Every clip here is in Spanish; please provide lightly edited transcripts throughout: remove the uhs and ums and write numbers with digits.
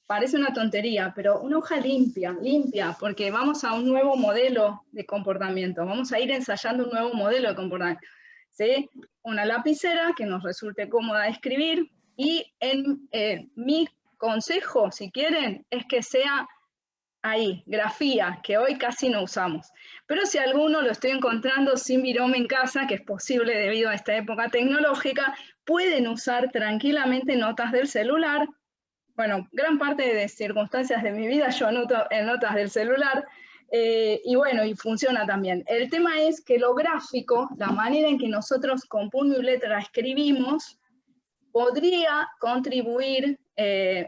parece una tontería, pero una hoja limpia, porque vamos a un nuevo modelo de comportamiento, vamos a ir ensayando un nuevo modelo de comportamiento, ¿sí? Una lapicera que nos resulte cómoda de escribir, y mi consejo, si quieren, es que sea ahí, grafía, que hoy casi no usamos. Pero si alguno lo estoy encontrando sin virome en casa, que es posible debido a esta época tecnológica, pueden usar tranquilamente notas del celular. Bueno, gran parte de circunstancias de mi vida yo anoto en notas del celular, y bueno, y funciona también. El tema es que lo gráfico, la manera en que nosotros con puño y letra escribimos, podría contribuir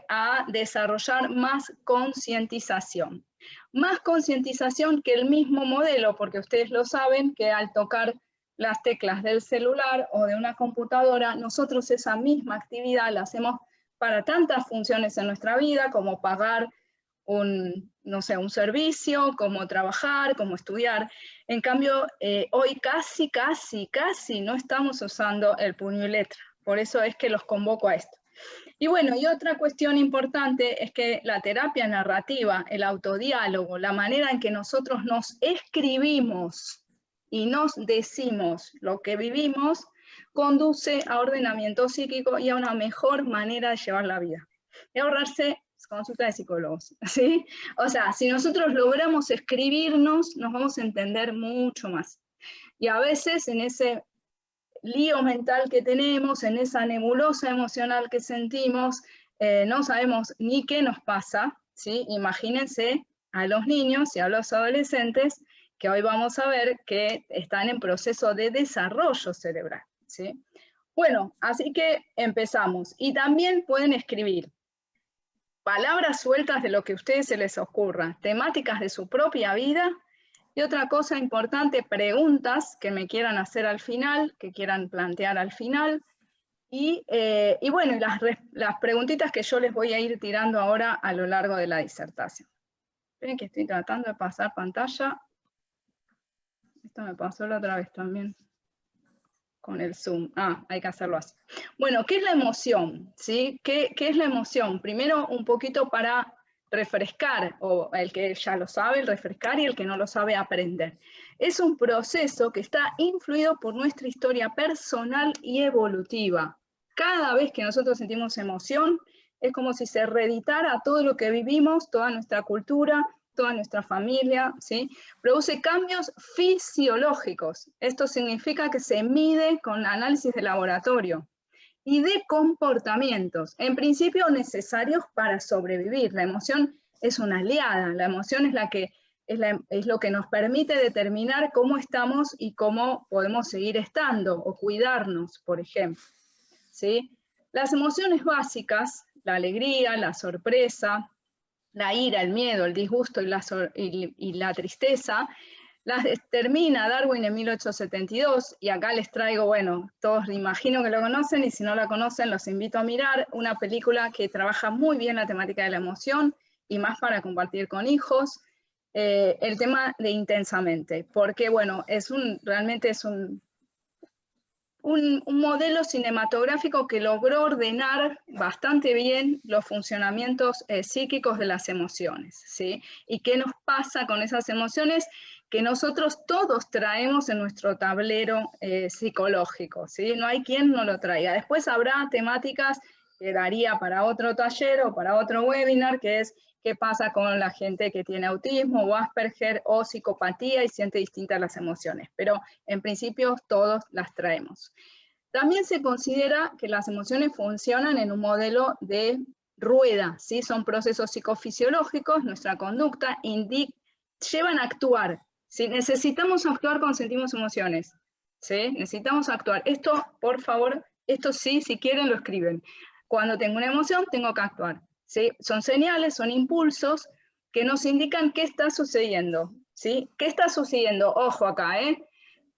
a desarrollar más concientización. Más concientización que el mismo modelo, porque ustedes lo saben que al tocar las teclas del celular o de una computadora, nosotros esa misma actividad la hacemos para tantas funciones en nuestra vida, como pagar no sé, un servicio, como trabajar, como estudiar. En cambio, hoy casi no estamos usando el puño y letra. Por eso es que los convoco a esto. Y bueno, y otra cuestión importante es que la terapia narrativa, el autodiálogo, la manera en que nosotros nos escribimos y nos decimos lo que vivimos, conduce a ordenamiento psíquico y a una mejor manera de llevar la vida. Y ahorrarse consulta de psicólogos, ¿sí? O sea, si nosotros logramos escribirnos, nos vamos a entender mucho más. Y a veces en ese lío mental que tenemos, en esa nebulosa emocional que sentimos, no sabemos ni qué nos pasa, ¿sí? Imagínense a los niños y a los adolescentes, que hoy vamos a ver que están en proceso de desarrollo cerebral, ¿sí? Bueno, así que empezamos. Y también pueden escribir palabras sueltas de lo que a ustedes se les ocurra, temáticas de su propia vida. Y otra cosa importante, preguntas que me quieran hacer al final, que quieran plantear al final. Y bueno, las preguntitas que yo les voy a ir tirando ahora a lo largo de la disertación. Esperen que estoy tratando de pasar pantalla. Esto me pasó la otra vez también con el Zoom. Hay que hacerlo así. Bueno, ¿qué es la emoción? ¿Sí? ¿Qué es la emoción? Primero, un poquito para refrescar, o el que ya lo sabe, refrescar, y el que no lo sabe, aprender. Es un proceso que está influido por nuestra historia personal y evolutiva. Cada vez que nosotros sentimos emoción, es como si se reeditara todo lo que vivimos, toda nuestra cultura, toda nuestra familia, ¿sí? Produce cambios fisiológicos. Esto significa que se mide con análisis de laboratorio. Y de comportamientos, en principio necesarios para sobrevivir. La emoción es una aliada, la emoción es lo que nos permite determinar cómo estamos y cómo podemos seguir estando, o cuidarnos, por ejemplo, ¿sí? Las emociones básicas, la alegría, la sorpresa, la ira, el miedo, el disgusto y la tristeza, las determina Darwin en 1872, y acá les traigo, bueno, todos imagino que lo conocen, y si no la conocen los invito a mirar una película que trabaja muy bien la temática de la emoción, y más para compartir con hijos, el tema de Intensamente, porque bueno, realmente es un modelo cinematográfico que logró ordenar bastante bien los funcionamientos psíquicos de las emociones, ¿sí? Y qué nos pasa con esas emociones que nosotros todos traemos en nuestro tablero psicológico, ¿sí? No hay quien no lo traiga. Después habrá temáticas que daría para otro taller o para otro webinar, que es qué pasa con la gente que tiene autismo o Asperger o psicopatía y siente distintas las emociones, pero en principio todos las traemos. También se considera que las emociones funcionan en un modelo de rueda, ¿sí? Son procesos psicofisiológicos, nuestra conducta llevan a actuar, ¿sí? Necesitamos actuar cuando sentimos emociones, ¿sí? Necesitamos actuar. Esto, por favor, esto sí, si quieren lo escriben. Cuando tengo una emoción, tengo que actuar, ¿sí? Son señales, son impulsos que nos indican qué está sucediendo, ¿sí? ¿Qué está sucediendo? Ojo acá,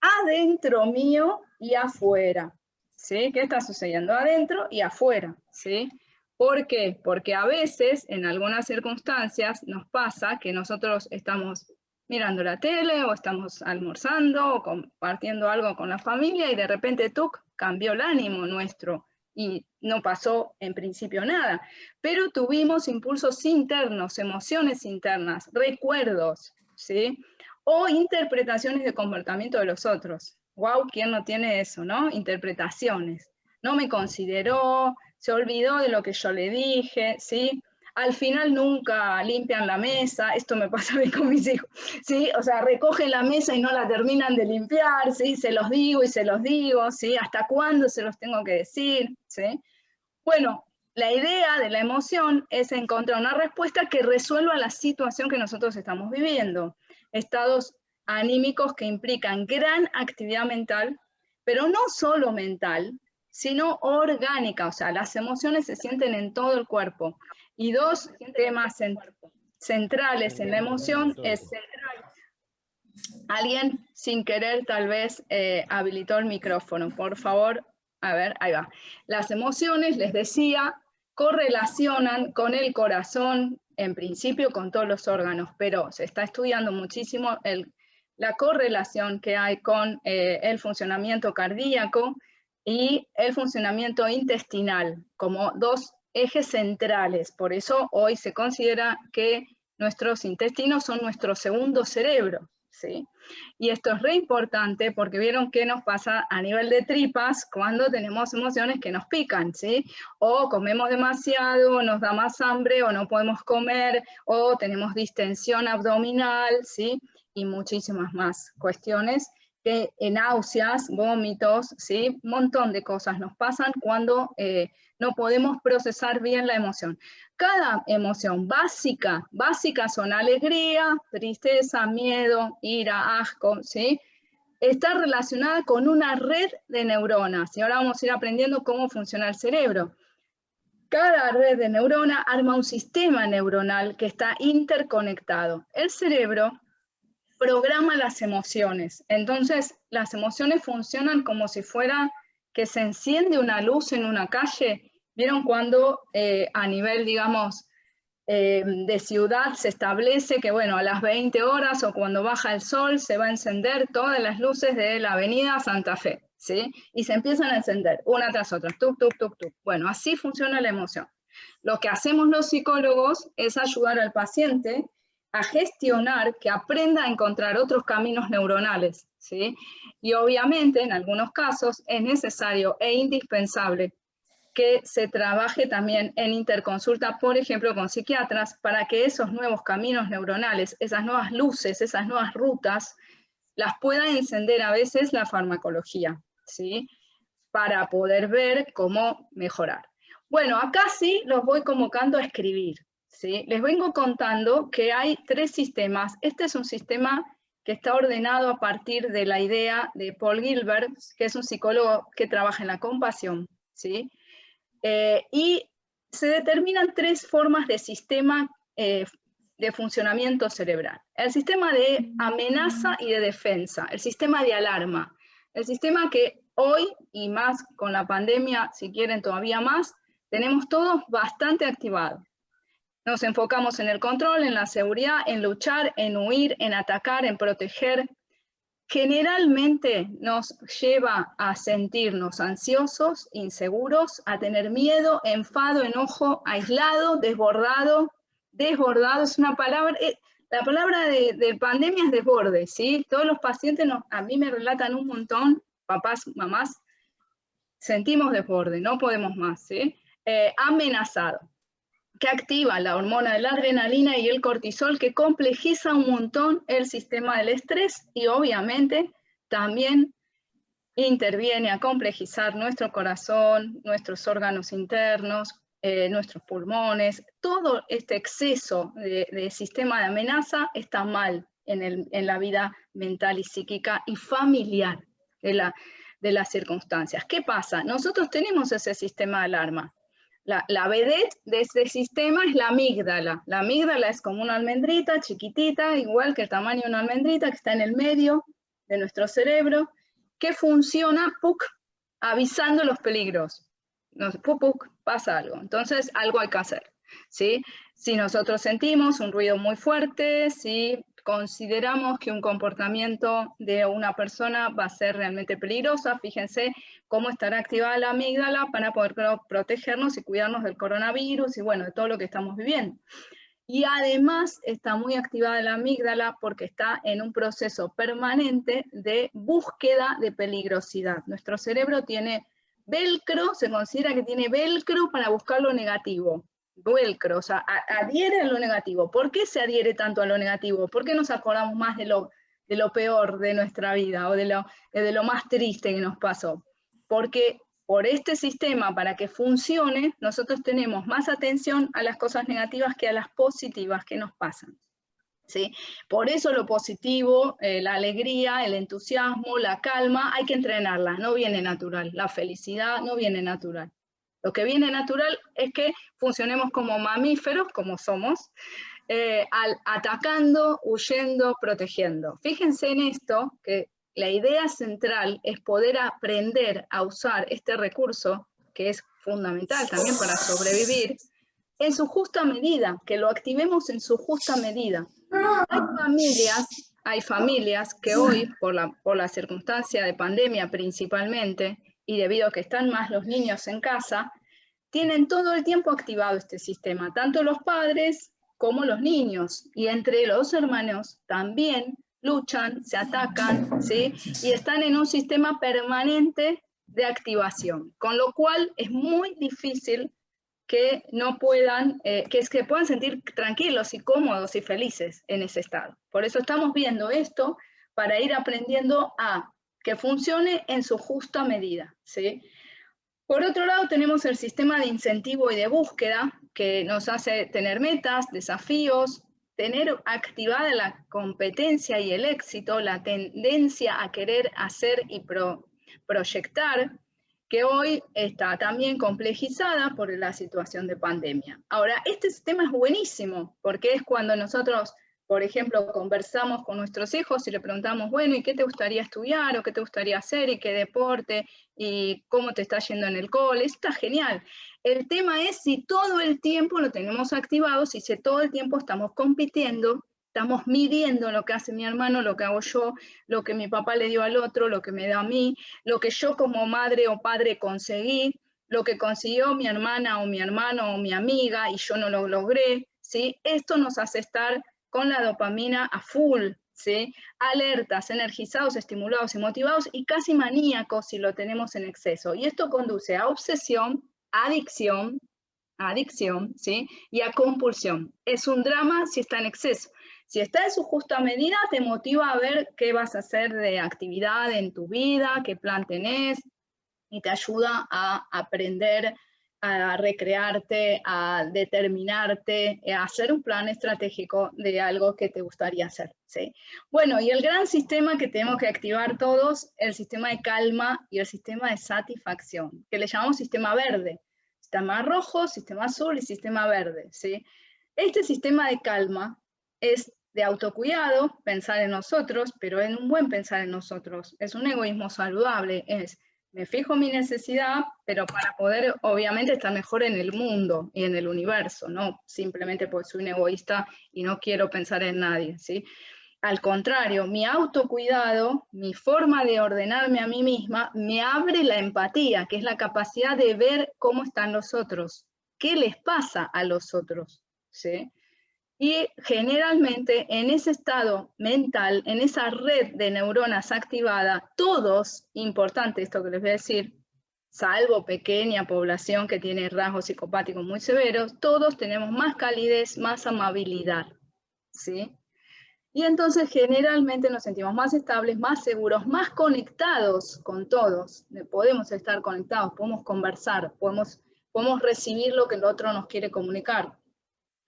adentro mío y afuera, ¿sí? ¿Qué está sucediendo adentro y afuera, ¿sí? ¿Por qué? Porque a veces, en algunas circunstancias, nos pasa que nosotros estamos mirando la tele, o estamos almorzando, o compartiendo algo con la familia, y de repente, ¡tuc!, cambió el ánimo nuestro, y no pasó en principio nada, pero tuvimos impulsos internos, emociones internas, recuerdos, ¿sí? O interpretaciones de comportamiento de los otros. Wow, ¿quién no tiene eso, no? Interpretaciones. No me consideró, se olvidó de lo que yo le dije, ¿sí? Al final nunca limpian la mesa, esto me pasa a mí con mis hijos, ¿sí? O sea, recogen la mesa y no la terminan de limpiar, ¿sí? Se los digo y se los digo, ¿sí? ¿Hasta cuándo se los tengo que decir? ¿Sí? Bueno, la idea de la emoción es encontrar una respuesta que resuelva la situación que nosotros estamos viviendo. Estados anímicos que implican gran actividad mental, pero no solo mental, sino orgánica, o sea, las emociones se sienten en todo el cuerpo. Y dos temas centrales en la emoción es... Alguien sin querer tal vez habilitó el micrófono, por favor, a ver, ahí va. Las emociones, les decía, correlacionan con el corazón, en principio con todos los órganos, pero se está estudiando muchísimo la correlación que hay con el funcionamiento cardíaco y el funcionamiento intestinal, como dos ejes centrales. Por eso hoy se considera que nuestros intestinos son nuestro segundo cerebro, ¿sí? Y esto es re importante porque vieron qué nos pasa a nivel de tripas cuando tenemos emociones que nos pican, ¿sí? O comemos demasiado, o nos da más hambre, o no podemos comer, o tenemos distensión abdominal, ¿sí? Y muchísimas más cuestiones que náuseas, vómitos, ¿sí? Un montón de cosas nos pasan cuando no podemos procesar bien la emoción. Cada emoción básica son alegría, tristeza, miedo, ira, asco, ¿sí? Está relacionada con una red de neuronas. Y ahora vamos a ir aprendiendo cómo funciona el cerebro. Cada red de neuronas arma un sistema neuronal que está interconectado. El cerebro programa las emociones. Entonces, las emociones funcionan como si fuera que se enciende una luz en una calle. ¿Vieron cuando a nivel, digamos, de ciudad se establece que, bueno, a las 20 horas o cuando baja el sol se va a encender todas las luces de la avenida Santa Fe, ¿sí? Y se empiezan a encender una tras otra, tuc, tuc, tuc, tuc. Bueno, así funciona la emoción. Lo que hacemos los psicólogos es ayudar al paciente a gestionar, que aprenda a encontrar otros caminos neuronales, ¿sí? Y obviamente, en algunos casos, es necesario e indispensable que se trabaje también en interconsulta, por ejemplo, con psiquiatras, para que esos nuevos caminos neuronales, esas nuevas luces, esas nuevas rutas, las pueda encender a veces la farmacología, ¿sí? Para poder ver cómo mejorar. Bueno, acá sí los voy convocando a escribir, ¿sí? Les vengo contando que hay 3 sistemas. Este es un sistema que está ordenado a partir de la idea de Paul Gilbert, que es un psicólogo que trabaja en la compasión, ¿sí? Y se determinan 3 formas de sistema de funcionamiento cerebral. El sistema de amenaza y de defensa, el sistema de alarma, el sistema que hoy, y más con la pandemia, si quieren todavía más, tenemos todos bastante activado. Nos enfocamos en el control, en la seguridad, en luchar, en huir, en atacar, en proteger. Generalmente nos lleva a sentirnos ansiosos, inseguros, a tener miedo, enfado, enojo, aislado, desbordado. Desbordado es una palabra, la palabra de pandemia es desborde, ¿sí? Todos los pacientes a mí me relatan un montón, papás, mamás, sentimos desborde, no podemos más, ¿sí? Amenazado, que activa la hormona de la adrenalina y el cortisol, que complejiza un montón el sistema del estrés y obviamente también interviene a complejizar nuestro corazón, nuestros órganos internos, nuestros pulmones. Todo este exceso de sistema de amenaza está mal en la vida mental y psíquica y familiar de las circunstancias. ¿Qué pasa? Nosotros tenemos ese sistema de alarma. La vedette de este sistema es la amígdala. La amígdala es como una almendrita chiquitita, igual que el tamaño de una almendrita, que está en el medio de nuestro cerebro, que funciona, ¡puc!, avisando los peligros. ¡Puc, puc!, pasa algo. Entonces, algo hay que hacer, ¿sí? Si nosotros sentimos un ruido muy fuerte, ¿sí?, consideramos que un comportamiento de una persona va a ser realmente peligroso. Fíjense cómo estará activada la amígdala para poder protegernos y cuidarnos del coronavirus y bueno, de todo lo que estamos viviendo. Y además está muy activada la amígdala porque está en un proceso permanente de búsqueda de peligrosidad. Nuestro cerebro tiene velcro, se considera que tiene velcro para buscar lo negativo. Velcro, o sea, adhiere a lo negativo. ¿Por qué se adhiere tanto a lo negativo? ¿Por qué nos acordamos más de lo peor de nuestra vida o de lo más triste que nos pasó? Porque por este sistema, para que funcione, nosotros tenemos más atención a las cosas negativas que a las positivas que nos pasan. ¿Sí? Por eso lo positivo, la alegría, el entusiasmo, la calma, hay que entrenarla, no viene natural. La felicidad no viene natural. Lo que viene natural es que funcionemos como mamíferos, como somos, atacando, huyendo, protegiendo. Fíjense en esto, que la idea central es poder aprender a usar este recurso, que es fundamental también para sobrevivir, en su justa medida, que lo activemos en su justa medida. Hay familias que hoy, por la circunstancia de pandemia principalmente, y debido a que están más los niños en casa, tienen todo el tiempo activado este sistema, tanto los padres como los niños, y entre los hermanos también luchan, se atacan, ¿sí? Y están en un sistema permanente de activación, con lo cual es muy difícil que no puedan, que puedan sentir tranquilos y cómodos y felices en ese estado. Por eso estamos viendo esto para ir aprendiendo a que funcione en su justa medida, ¿sí? Por otro lado, tenemos el sistema de incentivo y de búsqueda, que nos hace tener metas, desafíos, tener activada la competencia y el éxito, la tendencia a querer hacer y proyectar, que hoy está también complejizada por la situación de pandemia. Ahora, este sistema es buenísimo, porque es cuando nosotros, por ejemplo, conversamos con nuestros hijos y le preguntamos, bueno, ¿y qué te gustaría estudiar? ¿O qué te gustaría hacer? ¿Y qué deporte? ¿Y cómo te está yendo en el cole? Está genial. El tema es si todo el tiempo lo tenemos activado, si todo el tiempo estamos compitiendo, estamos midiendo lo que hace mi hermano, lo que hago yo, lo que mi papá le dio al otro, lo que me da a mí, lo que yo como madre o padre conseguí, lo que consiguió mi hermana o mi hermano o mi amiga y yo no lo logré, ¿sí? Esto nos hace estar con la dopamina a full, ¿sí? Alertas, energizados, estimulados y motivados y casi maníacos si lo tenemos en exceso. Y esto conduce a obsesión, adicción, ¿sí? Y a compulsión. Es un drama si está en exceso. Si está en su justa medida, te motiva a ver qué vas a hacer de actividad en tu vida, qué plan tenés, y te ayuda a aprender, a recrearte, a determinarte, a hacer un plan estratégico de algo que te gustaría hacer, ¿sí? Bueno, y el gran sistema que tenemos que activar todos, el sistema de calma y el sistema de satisfacción, que le llamamos sistema verde. Sistema rojo, sistema azul y sistema verde, ¿sí? Este sistema de calma es de autocuidado, pensar en nosotros, pero en un buen pensar en nosotros. Es un egoísmo saludable, me fijo mi necesidad, pero para poder, obviamente, estar mejor en el mundo y en el universo, no simplemente porque soy un egoísta y no quiero pensar en nadie, ¿sí? Al contrario, mi autocuidado, mi forma de ordenarme a mí misma, me abre la empatía, que es la capacidad de ver cómo están los otros, qué les pasa a los otros, ¿sí? Y generalmente en ese estado mental, en esa red de neuronas activada, todos, importante esto que les voy a decir, salvo pequeña población que tiene rasgos psicopáticos muy severos, todos tenemos más calidez, más amabilidad, ¿sí? Y entonces generalmente nos sentimos más estables, más seguros, más conectados con todos. Podemos estar conectados, podemos conversar, podemos recibir lo que el otro nos quiere comunicar.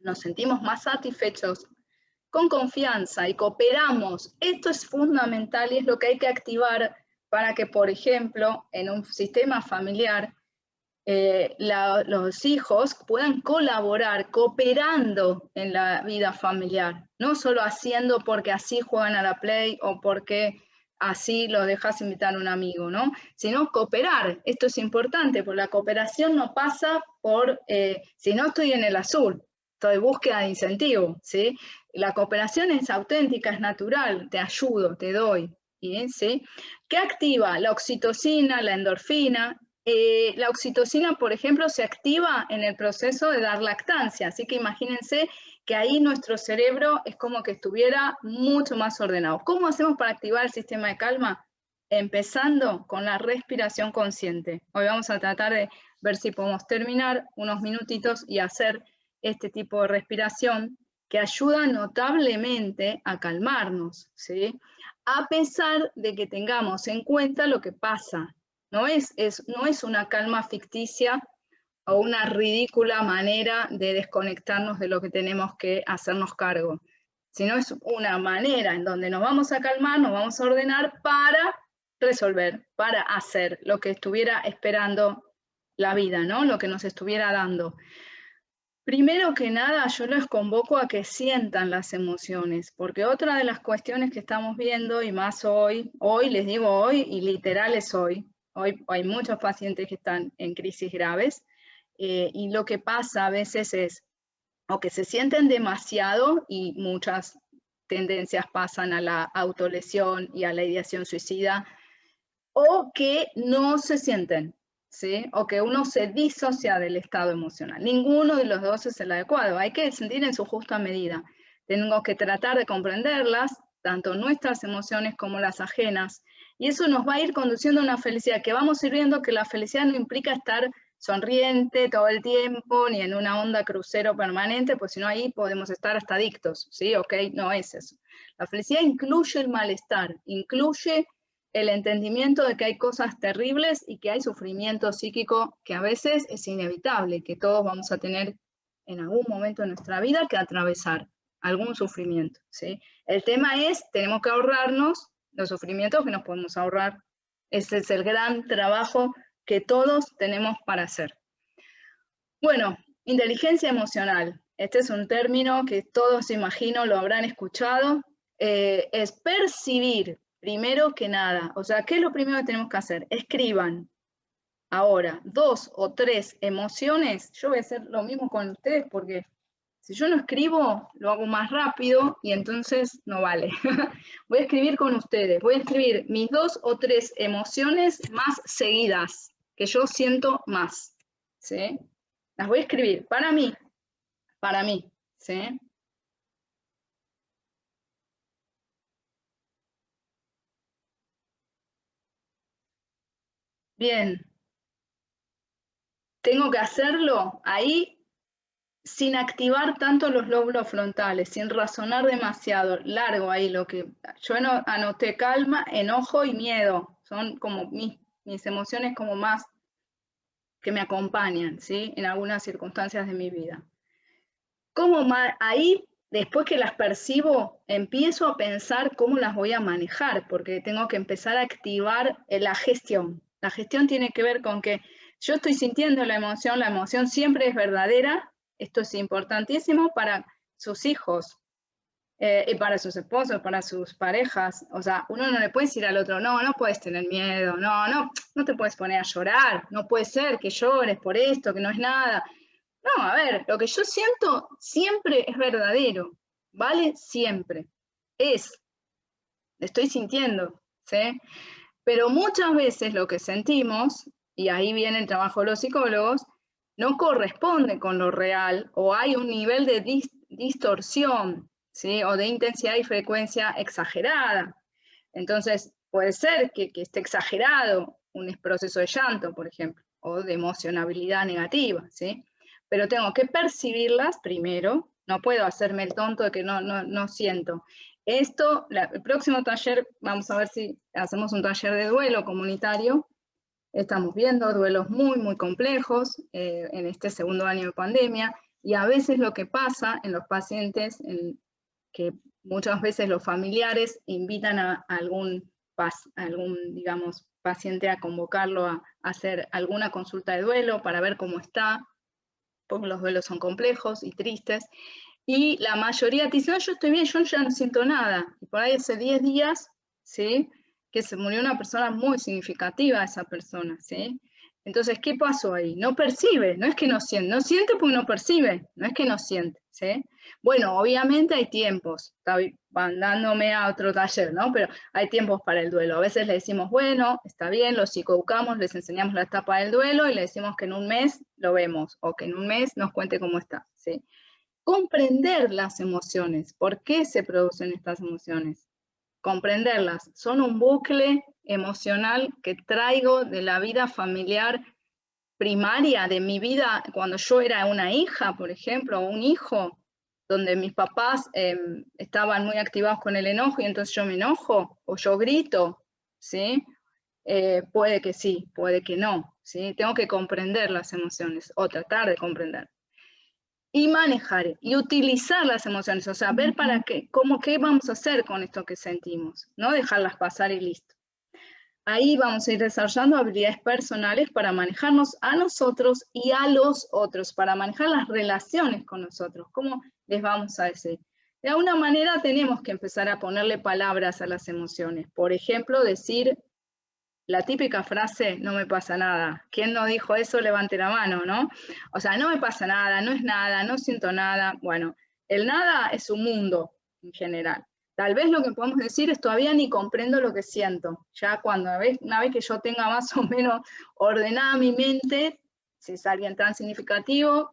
Nos sentimos más satisfechos, con confianza y cooperamos. Esto es fundamental y es lo que hay que activar para que, por ejemplo, en un sistema familiar, los hijos puedan colaborar, cooperando en la vida familiar, no solo haciendo porque así juegan a la Play o porque así lo dejas invitar a un amigo, ¿no? Sino cooperar. Esto es importante, porque la cooperación no pasa por, si no estoy en el azul, estoy en búsqueda de incentivo, ¿sí? La cooperación es auténtica, es natural, te ayudo, te doy. ¿Sí? ¿Qué activa? La oxitocina, la endorfina. La oxitocina, por ejemplo, se activa en el proceso de dar lactancia, así que imagínense que ahí nuestro cerebro es como que estuviera mucho más ordenado. ¿Cómo hacemos para activar el sistema de calma? Empezando con la respiración consciente. Hoy vamos a tratar de ver si podemos terminar unos minutitos y hacer este tipo de respiración que ayuda notablemente a calmarnos, ¿sí? A pesar de que tengamos en cuenta lo que pasa. No es una calma ficticia o una ridícula manera de desconectarnos de lo que tenemos que hacernos cargo, sino es una manera en donde nos vamos a calmar, nos vamos a ordenar para resolver, para hacer lo que estuviera esperando la vida, ¿no? Lo que nos estuviera dando. Primero que nada, yo les convoco a que sientan las emociones, porque otra de las cuestiones que estamos viendo, y más hoy les digo hoy, y literal es hoy hay muchos pacientes que están en crisis graves, y lo que pasa a veces es, o que se sienten demasiado, y muchas tendencias pasan a la autolesión y a la ideación suicida, o que no se sienten, ¿sí? O que uno se disocia del estado emocional. Ninguno de los dos es el adecuado, hay que sentir en su justa medida. Tenemos que tratar de comprenderlas, tanto nuestras emociones como las ajenas, y eso nos va a ir conduciendo a una felicidad, que vamos a ir viendo que la felicidad no implica estar sonriente todo el tiempo, ni en una onda crucero permanente, pues si no ahí podemos estar hasta adictos, ¿sí? Ok, no es eso. La felicidad incluye el malestar, incluye el entendimiento de que hay cosas terribles y que hay sufrimiento psíquico que a veces es inevitable, que todos vamos a tener en algún momento de nuestra vida que atravesar algún sufrimiento, ¿sí? El tema es, tenemos que ahorrarnos los sufrimientos que nos podemos ahorrar. Ese es el gran trabajo que todos tenemos para hacer. Bueno, inteligencia emocional. Este es un término que todos, imagino, lo habrán escuchado. Es percibir, primero que nada. O sea, ¿qué es lo primero que tenemos que hacer? Escriban. Ahora, 2 o 3 emociones. Yo voy a hacer lo mismo con ustedes porque si yo no escribo, lo hago más rápido y entonces no vale. Voy a escribir con ustedes. Voy a escribir mis 2 o 3 emociones más seguidas, que yo siento más. ¿Sí? Las voy a escribir para mí, ¿sí? Bien, tengo que hacerlo ahí sin activar tanto los lóbulos frontales, sin razonar demasiado, largo ahí lo que... Yo anoté calma, enojo y miedo, son como mis emociones como más que me acompañan, ¿sí? En algunas circunstancias de mi vida. Ahí, después que las percibo, empiezo a pensar cómo las voy a manejar, porque tengo que empezar a activar la gestión. La gestión tiene que ver con que yo estoy sintiendo la emoción siempre es verdadera, esto es importantísimo para sus hijos, y para sus esposos, para sus parejas. O sea, uno no le puede decir al otro, no, no puedes tener miedo, no te puedes poner a llorar, no puede ser que llores por esto, que no es nada. No, a ver, lo que yo siento siempre es verdadero, ¿vale? Siempre. Estoy sintiendo, ¿sí? Pero muchas veces lo que sentimos, y ahí viene el trabajo de los psicólogos, no corresponde con lo real o hay un nivel de distorsión, ¿sí? O de intensidad y frecuencia exagerada. Entonces, puede ser que esté exagerado un proceso de llanto, por ejemplo, o de emocionabilidad negativa, ¿sí? Pero tengo que percibirlas primero, no puedo hacerme el tonto de que no siento. Esto, el próximo taller, vamos a ver si hacemos un taller de duelo comunitario. Estamos viendo duelos muy, muy complejos en este segundo año de pandemia, y a veces lo que pasa en los pacientes, que muchas veces los familiares invitan a algún digamos, paciente a convocarlo a hacer alguna consulta de duelo para ver cómo está, porque los duelos son complejos y tristes, y la mayoría te dice, no, yo estoy bien, yo ya no siento nada, y por ahí hace 10 días, ¿sí?, que se murió una persona muy significativa, esa persona, ¿sí?, Entonces, ¿qué pasó ahí? No percibe, no es que no siente porque no percibe, no es que no siente, ¿sí? Bueno, obviamente hay tiempos, está mandándome a otro taller, ¿no? Pero hay tiempos para el duelo. A veces le decimos, bueno, está bien, los psicoeducamos, les enseñamos la etapa del duelo y le decimos que en un mes lo vemos, o que en un mes nos cuente cómo está, ¿sí? Comprender las emociones, ¿por qué se producen estas emociones? Comprenderlas, son un bucle emocional que traigo de la vida familiar primaria, de mi vida cuando yo era una hija, por ejemplo, o un hijo, donde mis papás estaban muy activados con el enojo y entonces yo me enojo o yo grito, ¿sí? Puede que sí, puede que no, ¿sí? Tengo que comprender las emociones o tratar de comprender. Y manejar y utilizar las emociones, o sea, ver para qué, qué vamos a hacer con esto que sentimos, no dejarlas pasar y listo. Ahí vamos a ir desarrollando habilidades personales para manejarnos a nosotros y a los otros, para manejar las relaciones con nosotros. ¿Cómo les vamos a decir? De alguna manera tenemos que empezar a ponerle palabras a las emociones. Por ejemplo, decir la típica frase, no me pasa nada. ¿Quién no dijo eso? Levante la mano, ¿no? O sea, no me pasa nada, no es nada, no siento nada. Bueno, el nada es un mundo en general. Tal vez lo que podemos decir es todavía ni comprendo lo que siento. Ya una vez que yo tenga más o menos ordenada mi mente, si es alguien tan significativo,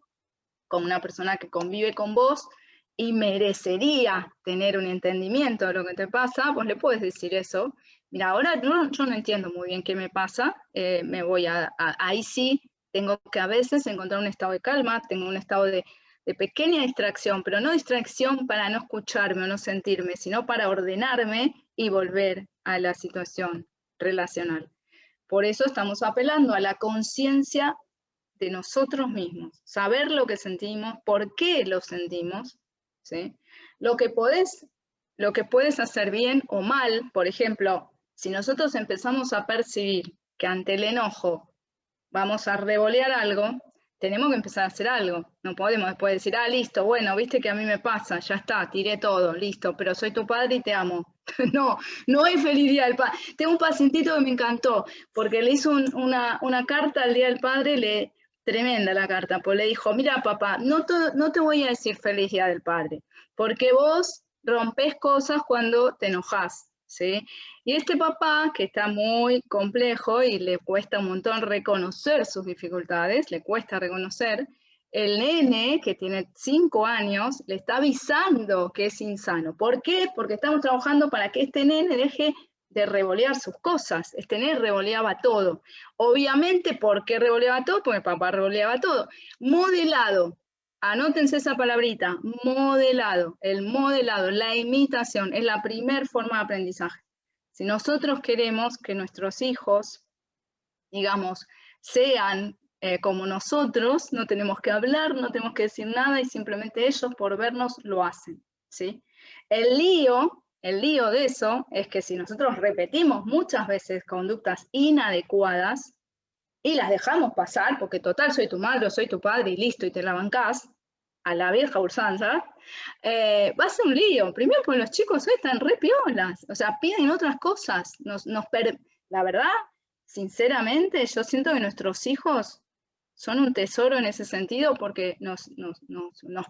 como una persona que convive con vos, y merecería tener un entendimiento de lo que te pasa, vos le puedes decir eso. Mira, ahora yo no entiendo muy bien qué me pasa, me voy ahí sí, tengo que a veces encontrar un estado de calma, tengo un estado de pequeña distracción, pero no distracción para no escucharme o no sentirme, sino para ordenarme y volver a la situación relacional. Por eso estamos apelando a la conciencia de nosotros mismos, saber lo que sentimos, por qué lo sentimos, ¿sí? Lo que puedes hacer bien o mal, por ejemplo, si nosotros empezamos a percibir que ante el enojo vamos a revolear algo, tenemos que empezar a hacer algo. No podemos después decir, listo, bueno, viste que a mí me pasa, ya está, tiré todo, listo, pero soy tu padre y te amo. No, no es feliz día del padre. Tengo un pacientito que me encantó, porque le hizo una carta al día del padre, tremenda la carta, pues le dijo, mira papá, no te voy a decir feliz día del padre, porque vos rompés cosas cuando te enojás, ¿sí? Y este papá, que está muy complejo y le cuesta un montón reconocer sus dificultades, le cuesta reconocer, el nene, que tiene 5 años, le está avisando que es insano. ¿Por qué? Porque estamos trabajando para que este nene deje de revolear sus cosas. Este nene revoleaba todo. Obviamente, ¿por qué revoleaba todo? Porque papá revoleaba todo. Modelado. Anótense esa palabrita, modelado. El modelado, la imitación, es la primera forma de aprendizaje. Si nosotros queremos que nuestros hijos, digamos, sean como nosotros, no tenemos que hablar, no tenemos que decir nada y simplemente ellos por vernos lo hacen, ¿sí? El lío de eso es que si nosotros repetimos muchas veces conductas inadecuadas y las dejamos pasar, porque total soy tu madre o soy tu padre y listo y te la bancás, a la vieja usanza, va a ser un lío. Primero porque los chicos hoy están re piolas, o sea, piden otras cosas. La verdad, sinceramente, yo siento que nuestros hijos son un tesoro en ese sentido porque nos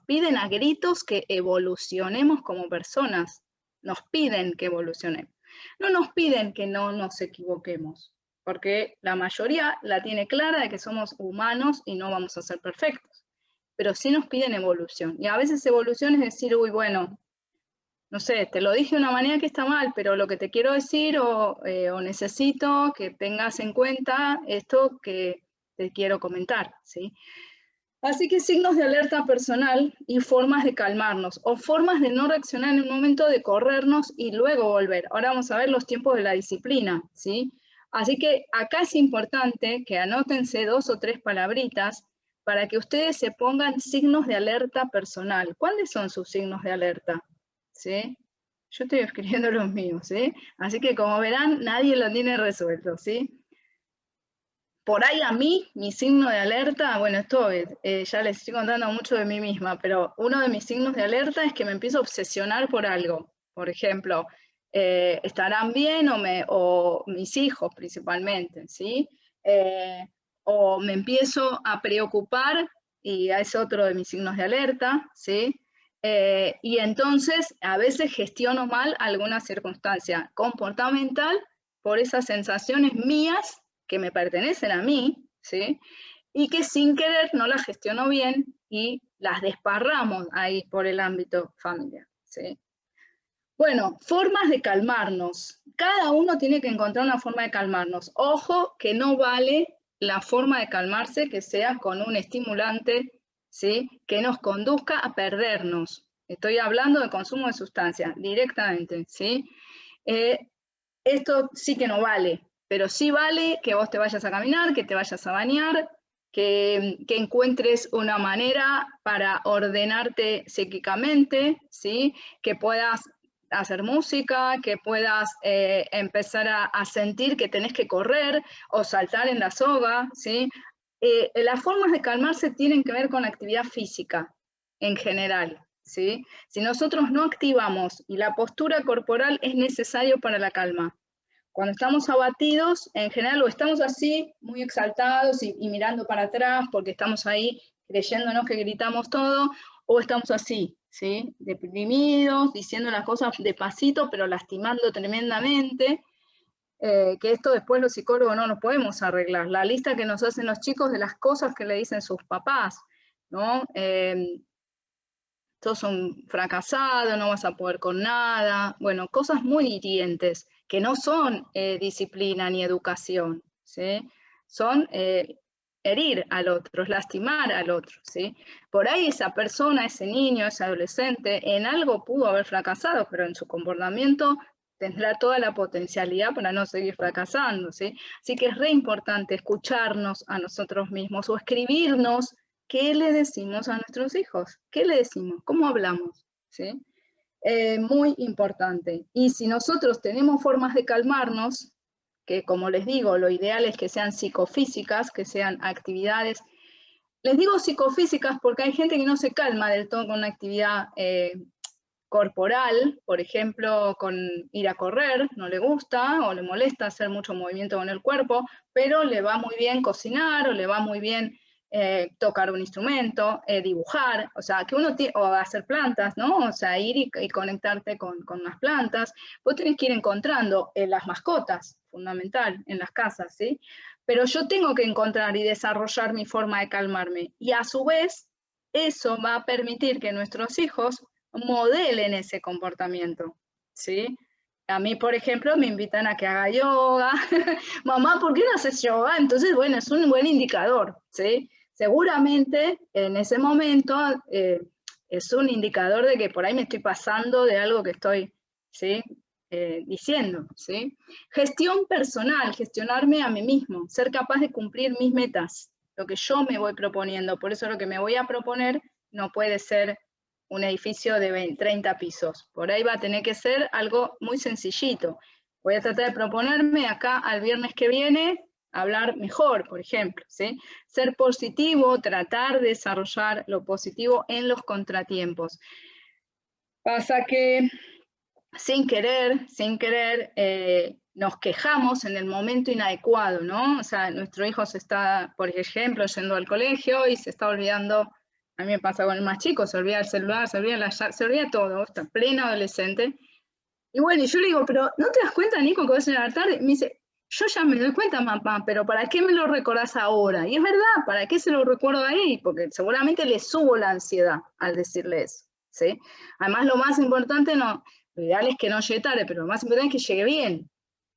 piden a gritos que evolucionemos como personas. Nos piden que evolucionemos. No nos piden que no nos equivoquemos, porque la mayoría la tiene clara de que somos humanos y no vamos a ser perfectos. Pero sí nos piden evolución. Y a veces evolución es decir, uy, bueno, no sé, te lo dije de una manera que está mal, pero lo que te quiero decir o necesito que tengas en cuenta esto que te quiero comentar, ¿sí? Así que signos de alerta personal y formas de calmarnos o formas de no reaccionar en un momento de corrernos y luego volver. Ahora vamos a ver los tiempos de la disciplina, ¿sí? Así que acá es importante que anótense 2 o 3 palabritas para que ustedes se pongan signos de alerta personal. ¿Cuáles son sus signos de alerta? ¿Sí? Yo estoy escribiendo los míos, ¿sí? Así que como verán, nadie lo tiene resuelto, ¿sí? Por ahí a mí, mi signo de alerta, bueno, esto ya les estoy contando mucho de mí misma, pero uno de mis signos de alerta es que me empiezo a obsesionar por algo. Por ejemplo, ¿estarán bien o mis hijos principalmente, ¿sí? o me empiezo a preocupar, y es otro de mis signos de alerta, ¿sí? Y entonces a veces gestiono mal alguna circunstancia comportamental por esas sensaciones mías que me pertenecen a mí, ¿sí? Y que sin querer no las gestiono bien y las desparramos ahí por el ámbito familiar, ¿sí? Bueno, formas de calmarnos. Cada uno tiene que encontrar una forma de calmarnos. Ojo que no vale la forma de calmarse que sea con un estimulante, ¿sí? Que nos conduzca a perdernos. Estoy hablando de consumo de sustancias directamente, ¿sí? Esto sí que no vale, pero sí vale que vos te vayas a caminar, que te vayas a bañar, que encuentres una manera para ordenarte psíquicamente, ¿sí? Que puedas hacer música, que puedas empezar a sentir que tenés que correr o saltar en la soga, ¿sí? Las formas de calmarse tienen que ver con la actividad física en general, ¿sí? Si nosotros no activamos y la postura corporal es necesario para la calma. Cuando estamos abatidos, en general, o estamos así, muy exaltados y mirando para atrás porque estamos ahí creyéndonos que gritamos todo, o estamos así, ¿sí? Deprimidos, diciendo las cosas despacito, pero lastimando tremendamente, que esto después los psicólogos no nos podemos arreglar. La lista que nos hacen los chicos de las cosas que le dicen sus papás, ¿no? Sos un fracasado, no vas a poder con nada, bueno, cosas muy hirientes, que no son disciplina ni educación, ¿sí? Son herir al otro, lastimar al otro, ¿sí? Por ahí esa persona, ese niño, ese adolescente, en algo pudo haber fracasado, pero en su comportamiento tendrá toda la potencialidad para no seguir fracasando, ¿sí? Así que es re importante escucharnos a nosotros mismos o escribirnos. ¿Qué le decimos a nuestros hijos? ¿Qué le decimos? ¿Cómo hablamos? ¿Sí? Muy importante. Y si nosotros tenemos formas de calmarnos, que como les digo, lo ideal es que sean psicofísicas, que sean actividades. Les digo psicofísicas porque hay gente que no se calma del todo con una actividad corporal, por ejemplo, con ir a correr, no le gusta o le molesta hacer mucho movimiento con el cuerpo, pero le va muy bien cocinar o le va muy bien tocar un instrumento, dibujar, o sea, que uno o hacer plantas, ¿no? O sea, ir y conectarte con las plantas. Vos tenés que ir encontrando las mascotas, fundamental, en las casas, ¿sí? Pero yo tengo que encontrar y desarrollar mi forma de calmarme. Y a su vez, eso va a permitir que nuestros hijos modelen ese comportamiento, ¿sí? A mí, por ejemplo, me invitan a que haga yoga. Mamá, ¿por qué no haces yoga? Entonces, bueno, es un buen indicador, ¿sí? Seguramente en ese momento es un indicador de que por ahí me estoy pasando de algo que estoy, ¿sí? Diciendo, ¿sí? Gestión personal, gestionarme a mí mismo, ser capaz de cumplir mis metas, lo que yo me voy proponiendo. Por eso lo que me voy a proponer no puede ser un edificio de 30 pisos. Por ahí va a tener que ser algo muy sencillito. Voy a tratar de proponerme acá al viernes que viene hablar mejor, por ejemplo, ¿sí? Ser positivo, tratar de desarrollar lo positivo en los contratiempos. Pasa que sin querer, nos quejamos en el momento inadecuado, ¿no? O sea, nuestro hijo se está, por ejemplo, yendo al colegio y se está olvidando, a mí me pasa con el más chico, se olvida el celular, se olvida todo, está pleno adolescente. Y bueno, y yo le digo, pero ¿no te das cuenta, Nico, que vas a llegar tarde? Me dice, yo ya me doy cuenta, mamá, pero ¿para qué me lo recordás ahora? Y es verdad, ¿para qué se lo recuerdo ahí? Porque seguramente le subo la ansiedad al decirle eso, ¿sí? Además, lo más importante, no, lo ideal es que no llegue tarde, pero lo más importante es que llegue bien,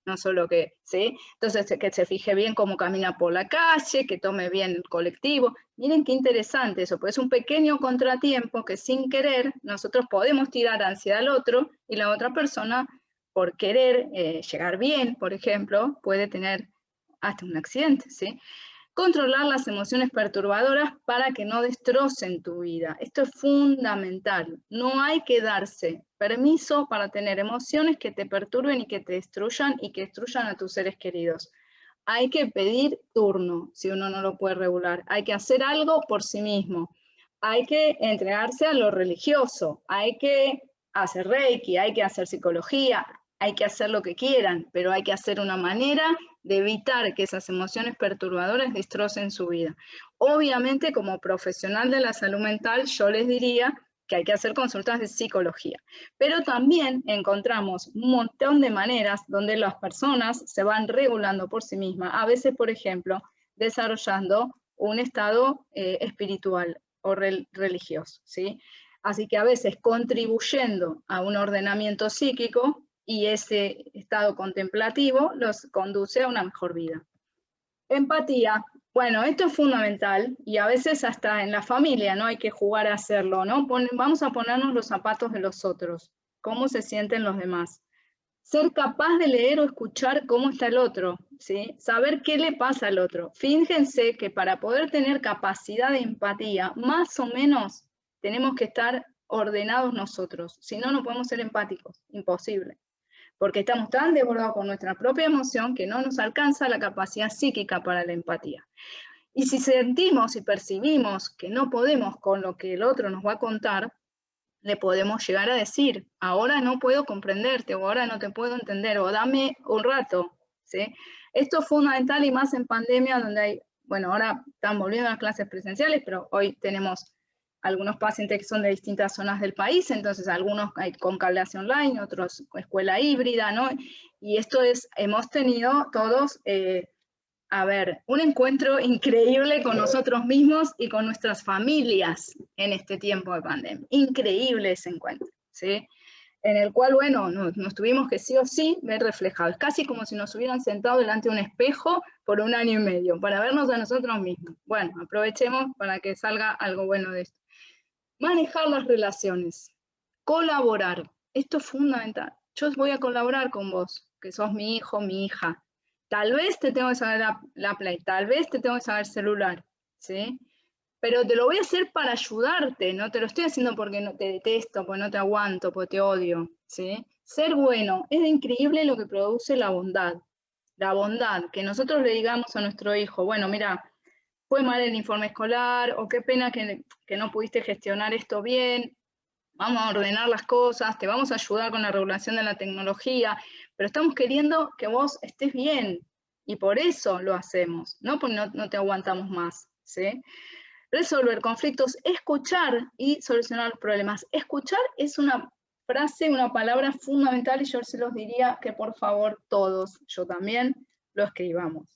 no solo que, ¿sí? Entonces, que se fije bien cómo camina por la calle, que tome bien el colectivo. Miren qué interesante eso, porque es un pequeño contratiempo que sin querer nosotros podemos tirar ansiedad al otro y la otra persona, por querer llegar bien, por ejemplo, puede tener hasta un accidente, ¿sí? Controlar las emociones perturbadoras para que no destrocen tu vida. Esto es fundamental. No hay que darse permiso para tener emociones que te perturben y que te destruyan y que destruyan a tus seres queridos. Hay que pedir turno si uno no lo puede regular. Hay que hacer algo por sí mismo. Hay que entregarse a lo religioso. Hay que hacer reiki, hay que hacer psicología, hay que hacer lo que quieran, pero hay que hacer una manera de evitar que esas emociones perturbadoras destrocen su vida. Obviamente, como profesional de la salud mental, yo les diría que hay que hacer consultas de psicología, pero también encontramos un montón de maneras donde las personas se van regulando por sí mismas, a veces, por ejemplo, desarrollando un estado espiritual o religioso, ¿sí? Así que a veces contribuyendo a un ordenamiento psíquico y ese estado contemplativo los conduce a una mejor vida. Empatía. Bueno, esto es fundamental y a veces hasta en la familia no hay que jugar a hacerlo, ¿no? Vamos a ponernos los zapatos de los otros, cómo se sienten los demás. Ser capaz de leer o escuchar cómo está el otro, ¿sí? Saber qué le pasa al otro. Fíjense que para poder tener capacidad de empatía, más o menos tenemos que estar ordenados nosotros, si no, no podemos ser empáticos, imposible. Porque estamos tan desbordados con nuestra propia emoción que no nos alcanza la capacidad psíquica para la empatía. Y si sentimos y percibimos que no podemos con lo que el otro nos va a contar, le podemos llegar a decir, ahora no puedo comprenderte, o ahora no te puedo entender, o dame un rato, ¿sí? Esto es fundamental y más en pandemia, donde hay, bueno, ahora están volviendo a las clases presenciales, pero hoy tenemos algunos pacientes que son de distintas zonas del país, entonces algunos hay con clase online, otros con escuela híbrida, ¿no? Y esto es, hemos tenido todos, a ver, un encuentro increíble con nosotros mismos y con nuestras familias en este tiempo de pandemia. Increíble ese encuentro, ¿sí? En el cual, bueno, nos tuvimos que sí o sí ver reflejados, casi como si nos hubieran sentado delante de un espejo por 1 año y medio, para vernos a nosotros mismos. Bueno, aprovechemos para que salga algo bueno de esto. Manejar las relaciones, colaborar, esto es fundamental. Yo voy a colaborar con vos, que sos mi hijo, mi hija. Tal vez te tengo que saber la Play, tal vez te tengo que saber celular, ¿sí? Pero te lo voy a hacer para ayudarte, no te lo estoy haciendo porque no te detesto, porque no te aguanto, porque te odio, ¿sí? Ser bueno, es increíble lo que produce la bondad. La bondad, que nosotros le digamos a nuestro hijo, bueno, mira, fue mal el informe escolar, o qué pena que no pudiste gestionar esto bien, vamos a ordenar las cosas, te vamos a ayudar con la regulación de la tecnología, pero estamos queriendo que vos estés bien, y por eso lo hacemos, no porque no te aguantamos más, ¿sí? Resolver conflictos, escuchar y solucionar los problemas. Escuchar es una frase, una palabra fundamental, y yo se los diría que por favor todos, yo también, lo escribamos.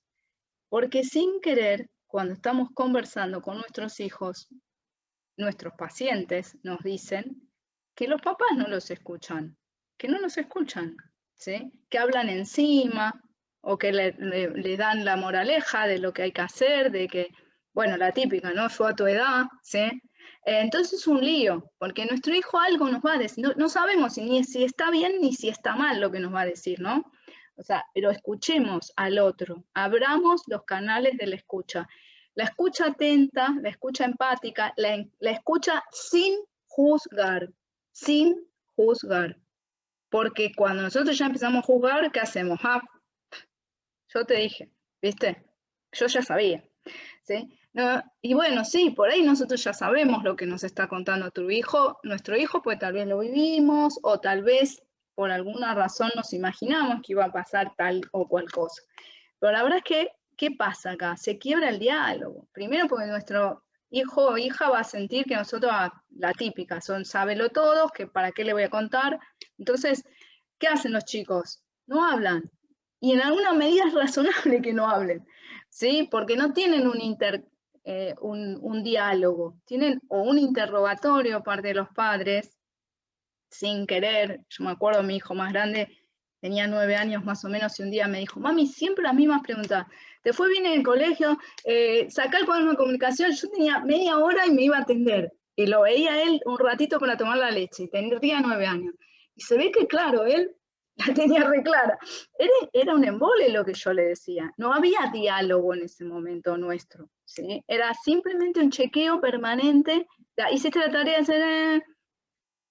Porque sin querer, cuando estamos conversando con nuestros hijos, nuestros pacientes nos dicen que los papás no los escuchan, que no los escuchan, ¿sí? Que hablan encima, o que le dan la moraleja de lo que hay que hacer, de que, bueno, la típica, ¿no? Yo a tu edad, ¿sí? Entonces es un lío, porque nuestro hijo algo nos va a decir, no sabemos ni si está bien ni si está mal lo que nos va a decir, ¿no? O sea, pero escuchemos al otro, abramos los canales de la escucha. La escucha atenta, la escucha empática, la escucha sin juzgar, sin juzgar. Porque cuando nosotros ya empezamos a juzgar, ¿qué hacemos? Ah, yo te dije, ¿viste? Yo ya sabía, ¿sí? No, y bueno, sí, por ahí nosotros ya sabemos lo que nos está contando nuestro hijo, pues tal vez lo vivimos, o tal vez por alguna razón nos imaginamos que iba a pasar tal o cual cosa. Pero la verdad es que, ¿qué pasa acá? Se quiebra el diálogo. Primero porque nuestro hijo o hija va a sentir que nosotros, la típica, son sábelo todos, que para qué le voy a contar. Entonces, ¿qué hacen los chicos? No hablan. Y en alguna medida es razonable que no hablen, ¿sí? Porque no tienen un diálogo, tienen o un interrogatorio parte de los padres, sin querer. Yo me acuerdo, mi hijo más grande tenía 9 años más o menos, y un día me dijo, mami, siempre las mismas preguntas, ¿te fue bien en el colegio? Sacá el cuaderno de comunicación. Yo tenía media hora y me iba a atender, y lo veía él un ratito para tomar la leche, y tendría 9 años. Y se ve que, claro, él la tenía re clara. Era un embole lo que yo le decía. No había diálogo en ese momento nuestro, ¿sí? Era simplemente un chequeo permanente. ¿Hiciste la tarea?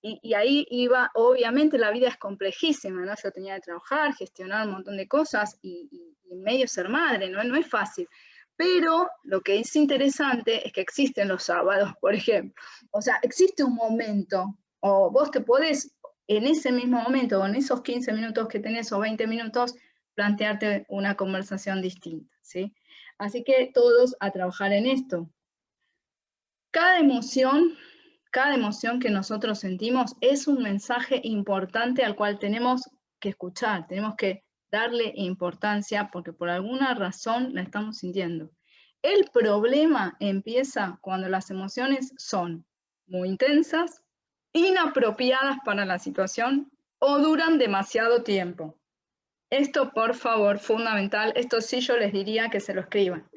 Y ahí iba, obviamente la vida es complejísima, ¿no? Yo tenía que trabajar, gestionar un montón de cosas, y en medio ser madre, ¿no? No es fácil. Pero lo que es interesante es que existen los sábados, por ejemplo. O sea, existe un momento, o vos te podés, en ese mismo momento, o en esos 15 minutos que tenés, o 20 minutos, plantearte una conversación distinta, ¿sí? Así que todos a trabajar en esto. Cada emoción que nosotros sentimos es un mensaje importante al cual tenemos que escuchar, tenemos que darle importancia porque por alguna razón la estamos sintiendo. El problema empieza cuando las emociones son muy intensas, inapropiadas para la situación o duran demasiado tiempo. Esto, por favor, fundamental, esto sí yo les diría que se lo escriban.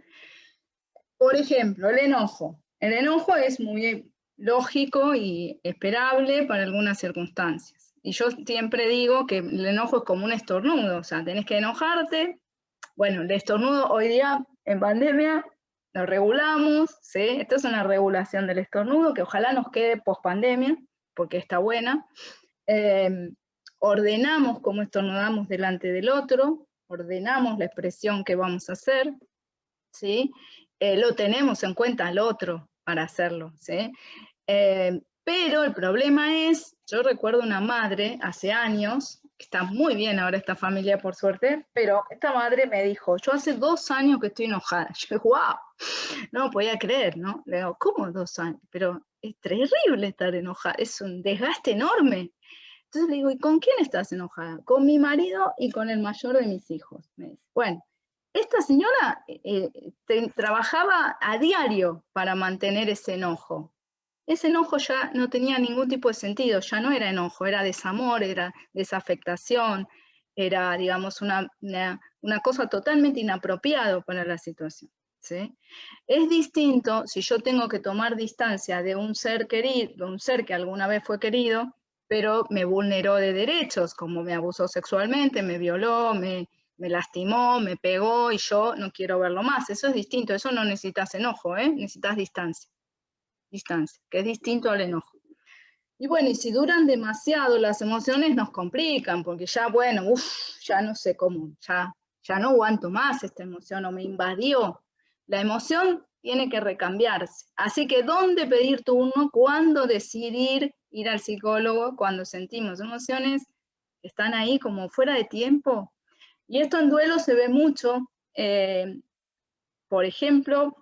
Por ejemplo, el enojo. El enojo es muy lógico y esperable para algunas circunstancias. Y yo siempre digo que el enojo es como un estornudo, o sea, tenés que enojarte. Bueno, el estornudo hoy día en pandemia lo regulamos, ¿sí? Esto es una regulación del estornudo que ojalá nos quede post pandemia, porque está buena. Ordenamos cómo estornudamos delante del otro, ordenamos la expresión que vamos a hacer, ¿sí? Lo tenemos en cuenta al otro para hacerlo, ¿sí? Pero el problema es, yo recuerdo una madre hace años, que está muy bien ahora esta familia por suerte, pero esta madre me dijo, yo hace 2 años que estoy enojada. Yo dije, wow, no podía creer, ¿no? Le digo, ¿cómo 2 años? Pero es terrible estar enojada, es un desgaste enorme. Entonces le digo, ¿y con quién estás enojada? Con mi marido y con el mayor de mis hijos. Me dice, bueno, esta señora trabajaba a diario para mantener ese enojo. Ese enojo ya no tenía ningún tipo de sentido, ya no era enojo, era desamor, era desafectación, era, digamos, una cosa totalmente inapropiada para la situación, ¿sí? Es distinto si yo tengo que tomar distancia de un ser querido, de un ser que alguna vez fue querido, pero me vulneró de derechos, como me abusó sexualmente, me violó, me lastimó, me pegó y yo no quiero verlo más. Eso es distinto, eso no necesitas enojo, necesitas distancia, que es distinto al enojo. Y bueno, y si duran demasiado, las emociones nos complican, porque ya, bueno, ya no sé cómo, ya no aguanto más esta emoción o me invadió. La emoción tiene que recambiarse. Así que, ¿dónde pedir turno? ¿Cuándo decidir ir al psicólogo? Cuando sentimos emociones que están ahí como fuera de tiempo. Y esto en duelo se ve mucho. Por ejemplo,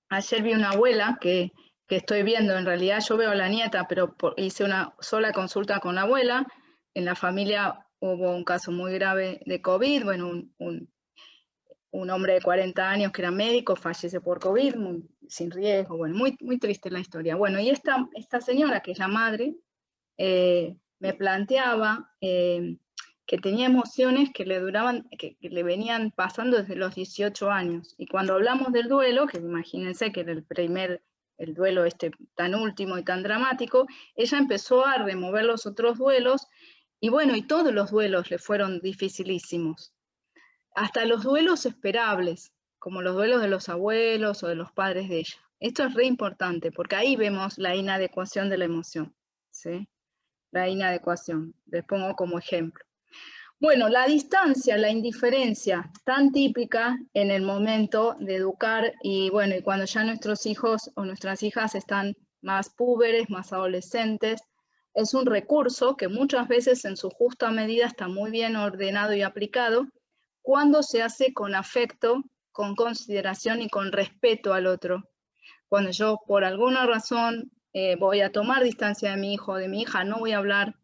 ayer vi una abuela que estoy viendo, en realidad yo veo a la nieta, pero hice una sola consulta con la abuela. En la familia hubo un caso muy grave de COVID, bueno, un hombre de 40 años que era médico, fallece por COVID, sin riesgo, bueno, muy triste la historia. Bueno, y esta señora, que es la madre, me planteaba que tenía emociones que le duraban, que le venían pasando desde los 18 años. Y cuando hablamos del duelo, que imagínense que era el duelo tan último y tan dramático, ella empezó a remover los otros duelos, y bueno, y todos los duelos le fueron dificilísimos. Hasta los duelos esperables, como los duelos de los abuelos o de los padres de ella. Esto es re importante, porque ahí vemos la inadecuación de la emoción, ¿sí? La inadecuación, les pongo como ejemplo. Bueno, la distancia, la indiferencia, tan típica en el momento de educar y bueno, y cuando ya nuestros hijos o nuestras hijas están más púberes, más adolescentes, es un recurso que muchas veces en su justa medida está muy bien ordenado y aplicado cuando se hace con afecto, con consideración y con respeto al otro. Cuando yo por alguna razón voy a tomar distancia de mi hijo o de mi hija, no voy a hablar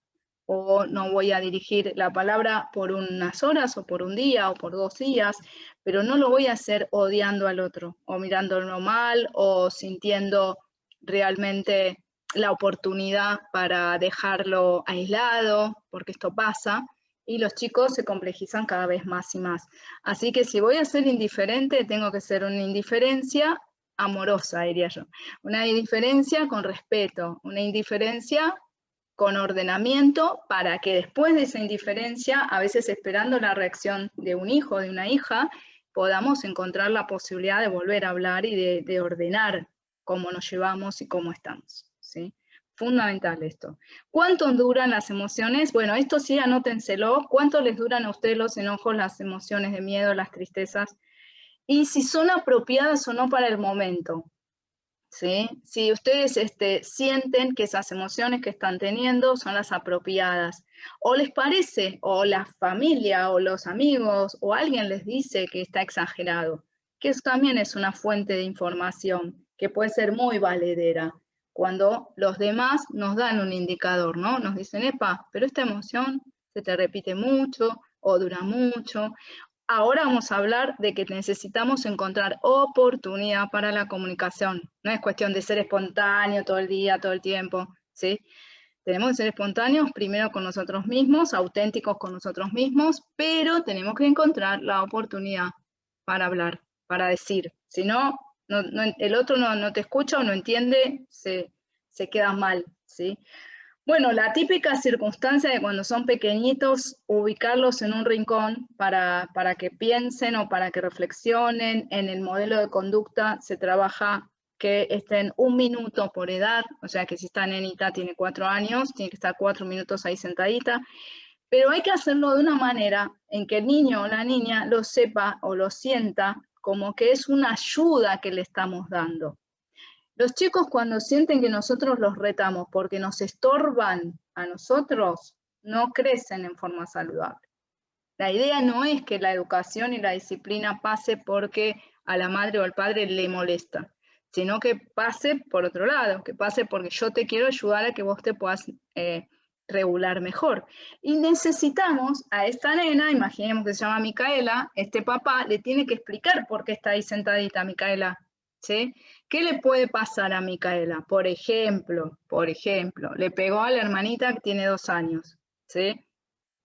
o no voy a dirigir la palabra por unas horas o por un día o por 2 días, pero no lo voy a hacer odiando al otro o mirándolo mal o sintiendo realmente la oportunidad para dejarlo aislado, porque esto pasa, y los chicos se complejizan cada vez más y más. Así que si voy a ser indiferente, tengo que ser una indiferencia amorosa, diría yo. Una indiferencia con respeto, una indiferencia con ordenamiento para que después de esa indiferencia, a veces esperando la reacción de un hijo o de una hija, podamos encontrar la posibilidad de volver a hablar y de ordenar cómo nos llevamos y cómo estamos, ¿sí? Fundamental esto. ¿Cuánto duran las emociones? Bueno, esto sí, anótenselo. ¿Cuánto les duran a ustedes los enojos, las emociones de miedo, las tristezas? Y si son apropiadas o no para el momento. ¿sí? Si ustedes sienten que esas emociones que están teniendo son las apropiadas, o les parece, o la familia, o los amigos, o alguien les dice que está exagerado, que eso también es una fuente de información que puede ser muy valedera, cuando los demás nos dan un indicador, ¿no? Nos dicen, epa, pero esta emoción se te repite mucho, o dura mucho. Ahora vamos a hablar de que necesitamos encontrar oportunidad para la comunicación. No es cuestión de ser espontáneo todo el día, todo el tiempo, ¿sí? Tenemos que ser espontáneos primero con nosotros mismos, auténticos con nosotros mismos, pero tenemos que encontrar la oportunidad para hablar, para decir. Si no, el otro no te escucha o no entiende, se queda mal, ¿sí? Bueno, la típica circunstancia de cuando son pequeñitos, ubicarlos en un rincón para que piensen o para que reflexionen. En el modelo de conducta se trabaja que estén 1 minuto por edad, o sea que si esta nenita tiene 4 años, tiene que estar 4 minutos ahí sentadita, pero hay que hacerlo de una manera en que el niño o la niña lo sepa o lo sienta como que es una ayuda que le estamos dando. Los chicos cuando sienten que nosotros los retamos porque nos estorban a nosotros, no crecen en forma saludable. La idea no es que la educación y la disciplina pase porque a la madre o al padre le molesta, sino que pase por otro lado, que pase porque yo te quiero ayudar a que vos te puedas regular mejor. Y necesitamos a esta nena, imaginemos que se llama Micaela, este papá le tiene que explicar por qué está ahí sentadita Micaela, ¿sí? ¿Qué le puede pasar a Micaela? Por ejemplo, le pegó a la hermanita que tiene 2 años, ¿sí?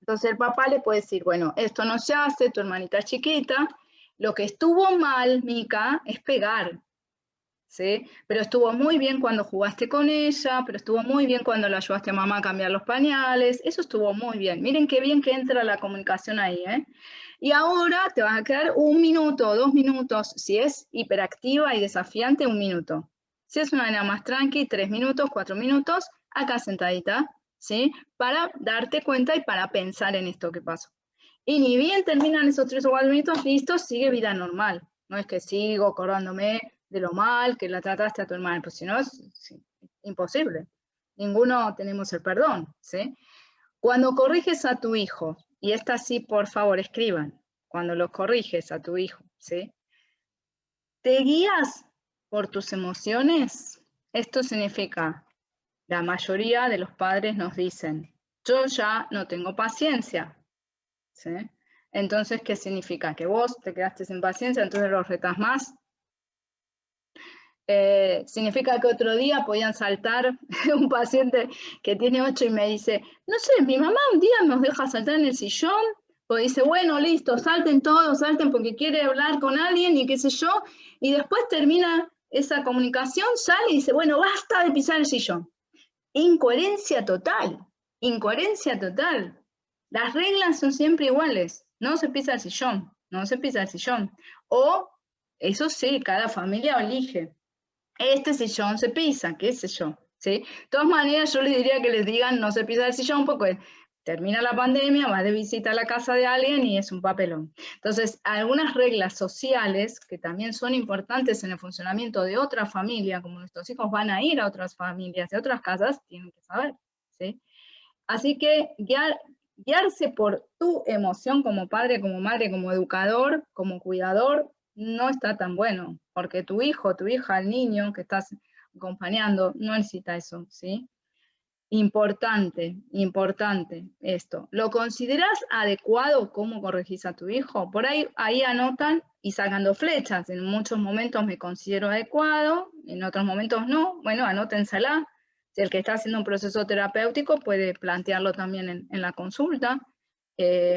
Entonces el papá le puede decir, bueno, esto no se hace, tu hermanita es chiquita, lo que estuvo mal, Mica, es pegar, ¿sí? Pero estuvo muy bien cuando jugaste con ella, pero estuvo muy bien cuando le ayudaste a mamá a cambiar los pañales, eso estuvo muy bien. Miren qué bien que entra la comunicación ahí, ¿eh? Y ahora te vas a quedar 1 minuto, 2 minutos, si es hiperactiva y desafiante, 1 minuto. Si es una nena más tranqui, 3 minutos, 4 minutos, acá sentadita, ¿sí? Para darte cuenta y para pensar en esto que pasó. Y ni bien terminan esos 3 o 4 minutos, listo, sigue vida normal. No es que sigo acordándome de lo mal que la trataste a tu hermana, pues si no es imposible. Ninguno tenemos el perdón, ¿sí? Cuando corriges a tu hijo, y esta sí, por favor, escriban, cuando lo corriges a tu hijo, ¿sí? ¿Te guías por tus emociones? Esto significa, la mayoría de los padres nos dicen, yo ya no tengo paciencia, ¿sí? Entonces, ¿qué significa? Que vos te quedaste sin paciencia, entonces los retas más. Significa que otro día podían saltar un paciente que tiene 8 y me dice, no sé, mi mamá un día nos deja saltar en el sillón, pues dice, bueno, listo, salten todos, salten porque quiere hablar con alguien y qué sé yo, y después termina esa comunicación, sale y dice, bueno, basta de pisar el sillón. Incoherencia total, incoherencia total. Las reglas son siempre iguales, no se pisa el sillón, no se pisa el sillón. O, eso sí, cada familia elige. Este sillón se pisa, qué sé yo, ¿sí? De todas maneras, yo les diría que les digan no se pisa el sillón porque termina la pandemia, vas de visita a la casa de alguien y es un papelón. Entonces, algunas reglas sociales que también son importantes en el funcionamiento de otra familia, como nuestros hijos van a ir a otras familias, de otras casas, tienen que saber, ¿sí? Así que guiarse por tu emoción como padre, como madre, como educador, como cuidador, no está tan bueno, porque tu hijo, tu hija, el niño que estás acompañando, no necesita eso, ¿sí? Importante, importante esto. ¿Lo consideras adecuado cómo corregís a tu hijo? Por ahí anotan y sacando flechas. En muchos momentos me considero adecuado, en otros momentos no. Bueno, anótensela. Si el que está haciendo un proceso terapéutico puede plantearlo también en la consulta,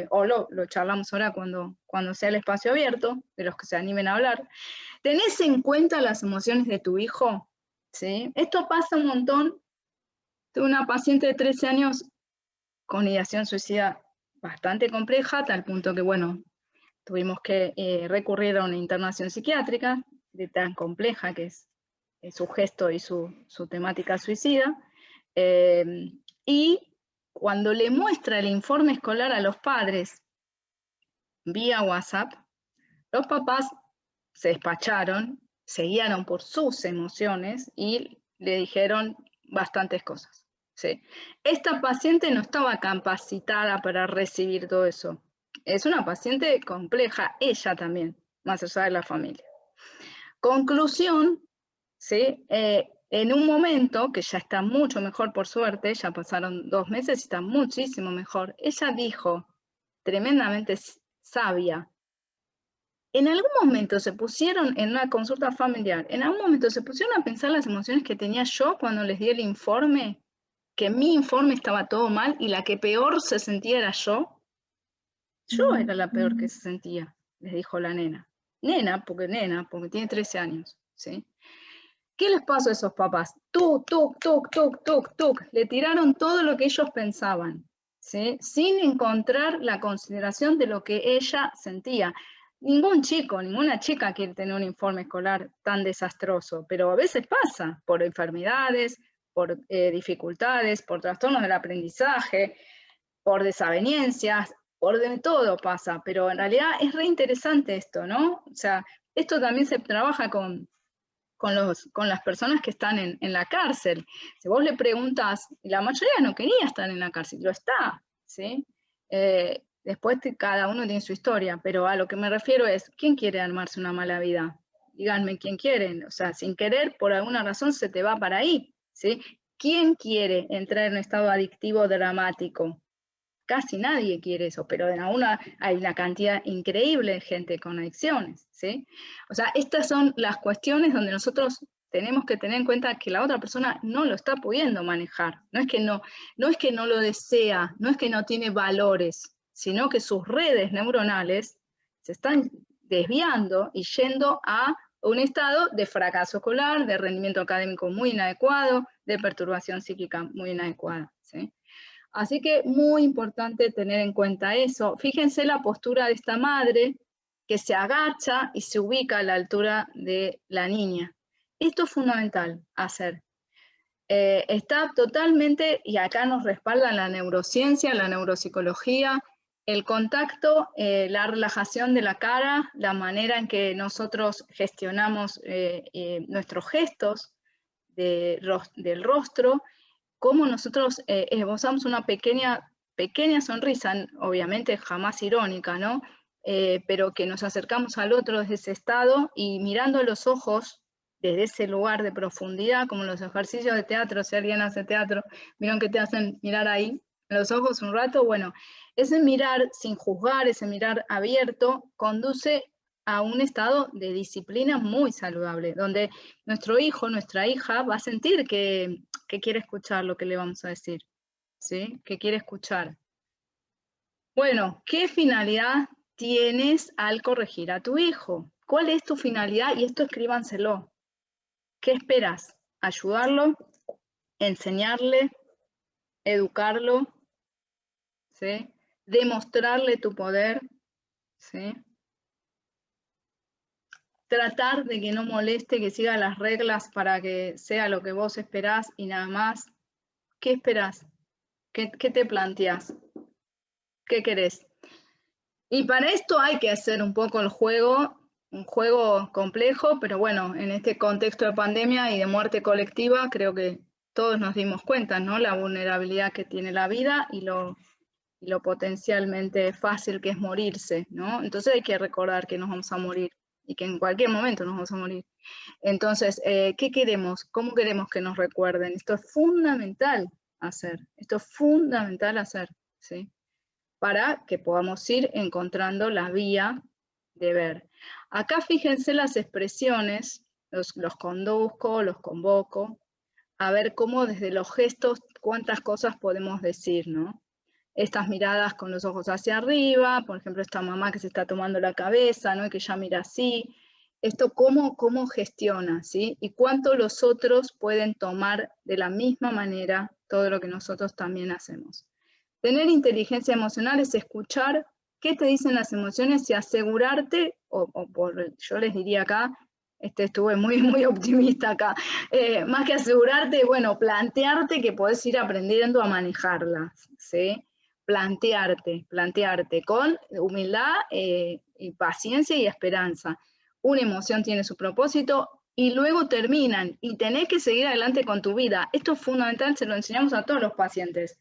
o lo charlamos ahora cuando sea el espacio abierto, de los que se animen a hablar. ¿Tenés en cuenta las emociones de tu hijo? ¿Sí? Esto pasa un montón. Tuve una paciente de 13 años con ideación suicida bastante compleja, a tal punto que, bueno, tuvimos que recurrir a una internación psiquiátrica, de tan compleja que es su gesto y su temática suicida. Y cuando le muestra el informe escolar a los padres vía WhatsApp, los papás se despacharon, se guiaron por sus emociones y le dijeron bastantes cosas. ¿Sí? Esta paciente no estaba capacitada para recibir todo eso. Es una paciente compleja, ella también, más allá de la familia. Conclusión, ¿sí? En un momento, que ya está mucho mejor por suerte, ya pasaron 2 meses y está muchísimo mejor, ella dijo, tremendamente sabia, en algún momento se pusieron en una consulta familiar, en algún momento se pusieron a pensar las emociones que tenía yo cuando les di el informe, que mi informe estaba todo mal y la que peor se sentía era yo. Yo era la peor que se sentía, les dijo la nena. Nena, porque tiene 13 años, ¿sí? ¿Qué les pasó a esos papás? Tuc, tuc, tuc, tuc, tuc, tuc. Le tiraron todo lo que ellos pensaban, ¿sí? Sin encontrar la consideración de lo que ella sentía. Ningún chico, ninguna chica quiere tener un informe escolar tan desastroso, pero a veces pasa por enfermedades, por dificultades, por trastornos del aprendizaje, por desavenencias, por de todo pasa, pero en realidad es re interesante esto, ¿no? O sea, esto también se trabaja con las personas que están en la cárcel. Si vos le preguntas, la mayoría no quería estar en la cárcel, lo está, ¿sí? Después cada uno tiene su historia, pero a lo que me refiero es, ¿quién quiere armarse una mala vida? Díganme quién quiere, o sea, sin querer, por alguna razón se te va para ahí, ¿sí? ¿Quién quiere entrar en un estado adictivo dramático? Casi nadie quiere eso, pero aún hay una cantidad increíble de gente con adicciones, ¿sí? O sea, estas son las cuestiones donde nosotros tenemos que tener en cuenta que la otra persona no lo está pudiendo manejar. No es que no lo desea, no es que no tiene valores, sino que sus redes neuronales se están desviando y yendo a un estado de fracaso escolar, de rendimiento académico muy inadecuado, de perturbación psíquica muy inadecuada, ¿sí? Así que muy importante tener en cuenta eso. Fíjense la postura de esta madre que se agacha y se ubica a la altura de la niña. Esto es fundamental hacer. Está totalmente, y acá nos respalda la neurociencia, la neuropsicología, el contacto, la relajación de la cara, la manera en que nosotros gestionamos nuestros gestos del rostro, cómo nosotros esbozamos una pequeña sonrisa, obviamente jamás irónica, ¿no? Pero que nos acercamos al otro desde ese estado y mirando los ojos desde ese lugar de profundidad, como los ejercicios de teatro, si alguien hace teatro, vieron que te hacen mirar ahí, los ojos un rato, bueno, ese mirar sin juzgar, ese mirar abierto, conduce a un estado de disciplina muy saludable, donde nuestro hijo, nuestra hija va a sentir que quiere escuchar lo que le vamos a decir, ¿sí? Que quiere escuchar. Bueno, ¿qué finalidad tienes al corregir a tu hijo? ¿Cuál es tu finalidad? Y esto escríbanselo. ¿Qué esperas? ¿Ayudarlo? ¿Enseñarle? ¿Educarlo? ¿Sí? ¿Demostrarle tu poder? ¿Sí? Tratar de que no moleste, que siga las reglas para que sea lo que vos esperás y nada más. ¿Qué esperás? ¿Qué te planteás? ¿Qué querés? Y para esto hay que hacer un poco el juego, un juego complejo, pero bueno, en este contexto de pandemia y de muerte colectiva, creo que todos nos dimos cuenta, ¿no? La vulnerabilidad que tiene la vida y lo potencialmente fácil que es morirse, ¿no? Entonces hay que recordar que nos vamos a morir y que en cualquier momento nos vamos a morir. Entonces, ¿qué queremos? ¿Cómo queremos que nos recuerden? Esto es fundamental hacer, ¿sí? Para que podamos ir encontrando la vía de ver. Acá fíjense las expresiones, los conduzco, los convoco, a ver cómo desde los gestos, cuántas cosas podemos decir, ¿no? Estas miradas con los ojos hacia arriba, por ejemplo, esta mamá que se está tomando la cabeza, ¿no? Y que ya mira así. Esto cómo gestiona, ¿sí? Y cuánto los otros pueden tomar de la misma manera todo lo que nosotros también hacemos. Tener inteligencia emocional es escuchar qué te dicen las emociones y asegurarte, yo les diría acá, estuve muy optimista acá, más que asegurarte, bueno, plantearte que podés ir aprendiendo a manejarlas, ¿sí? Plantearte con humildad y paciencia y esperanza. Una emoción tiene su propósito, y luego terminan y tenés que seguir adelante con tu vida. Esto es fundamental, se lo enseñamos a todos los pacientes.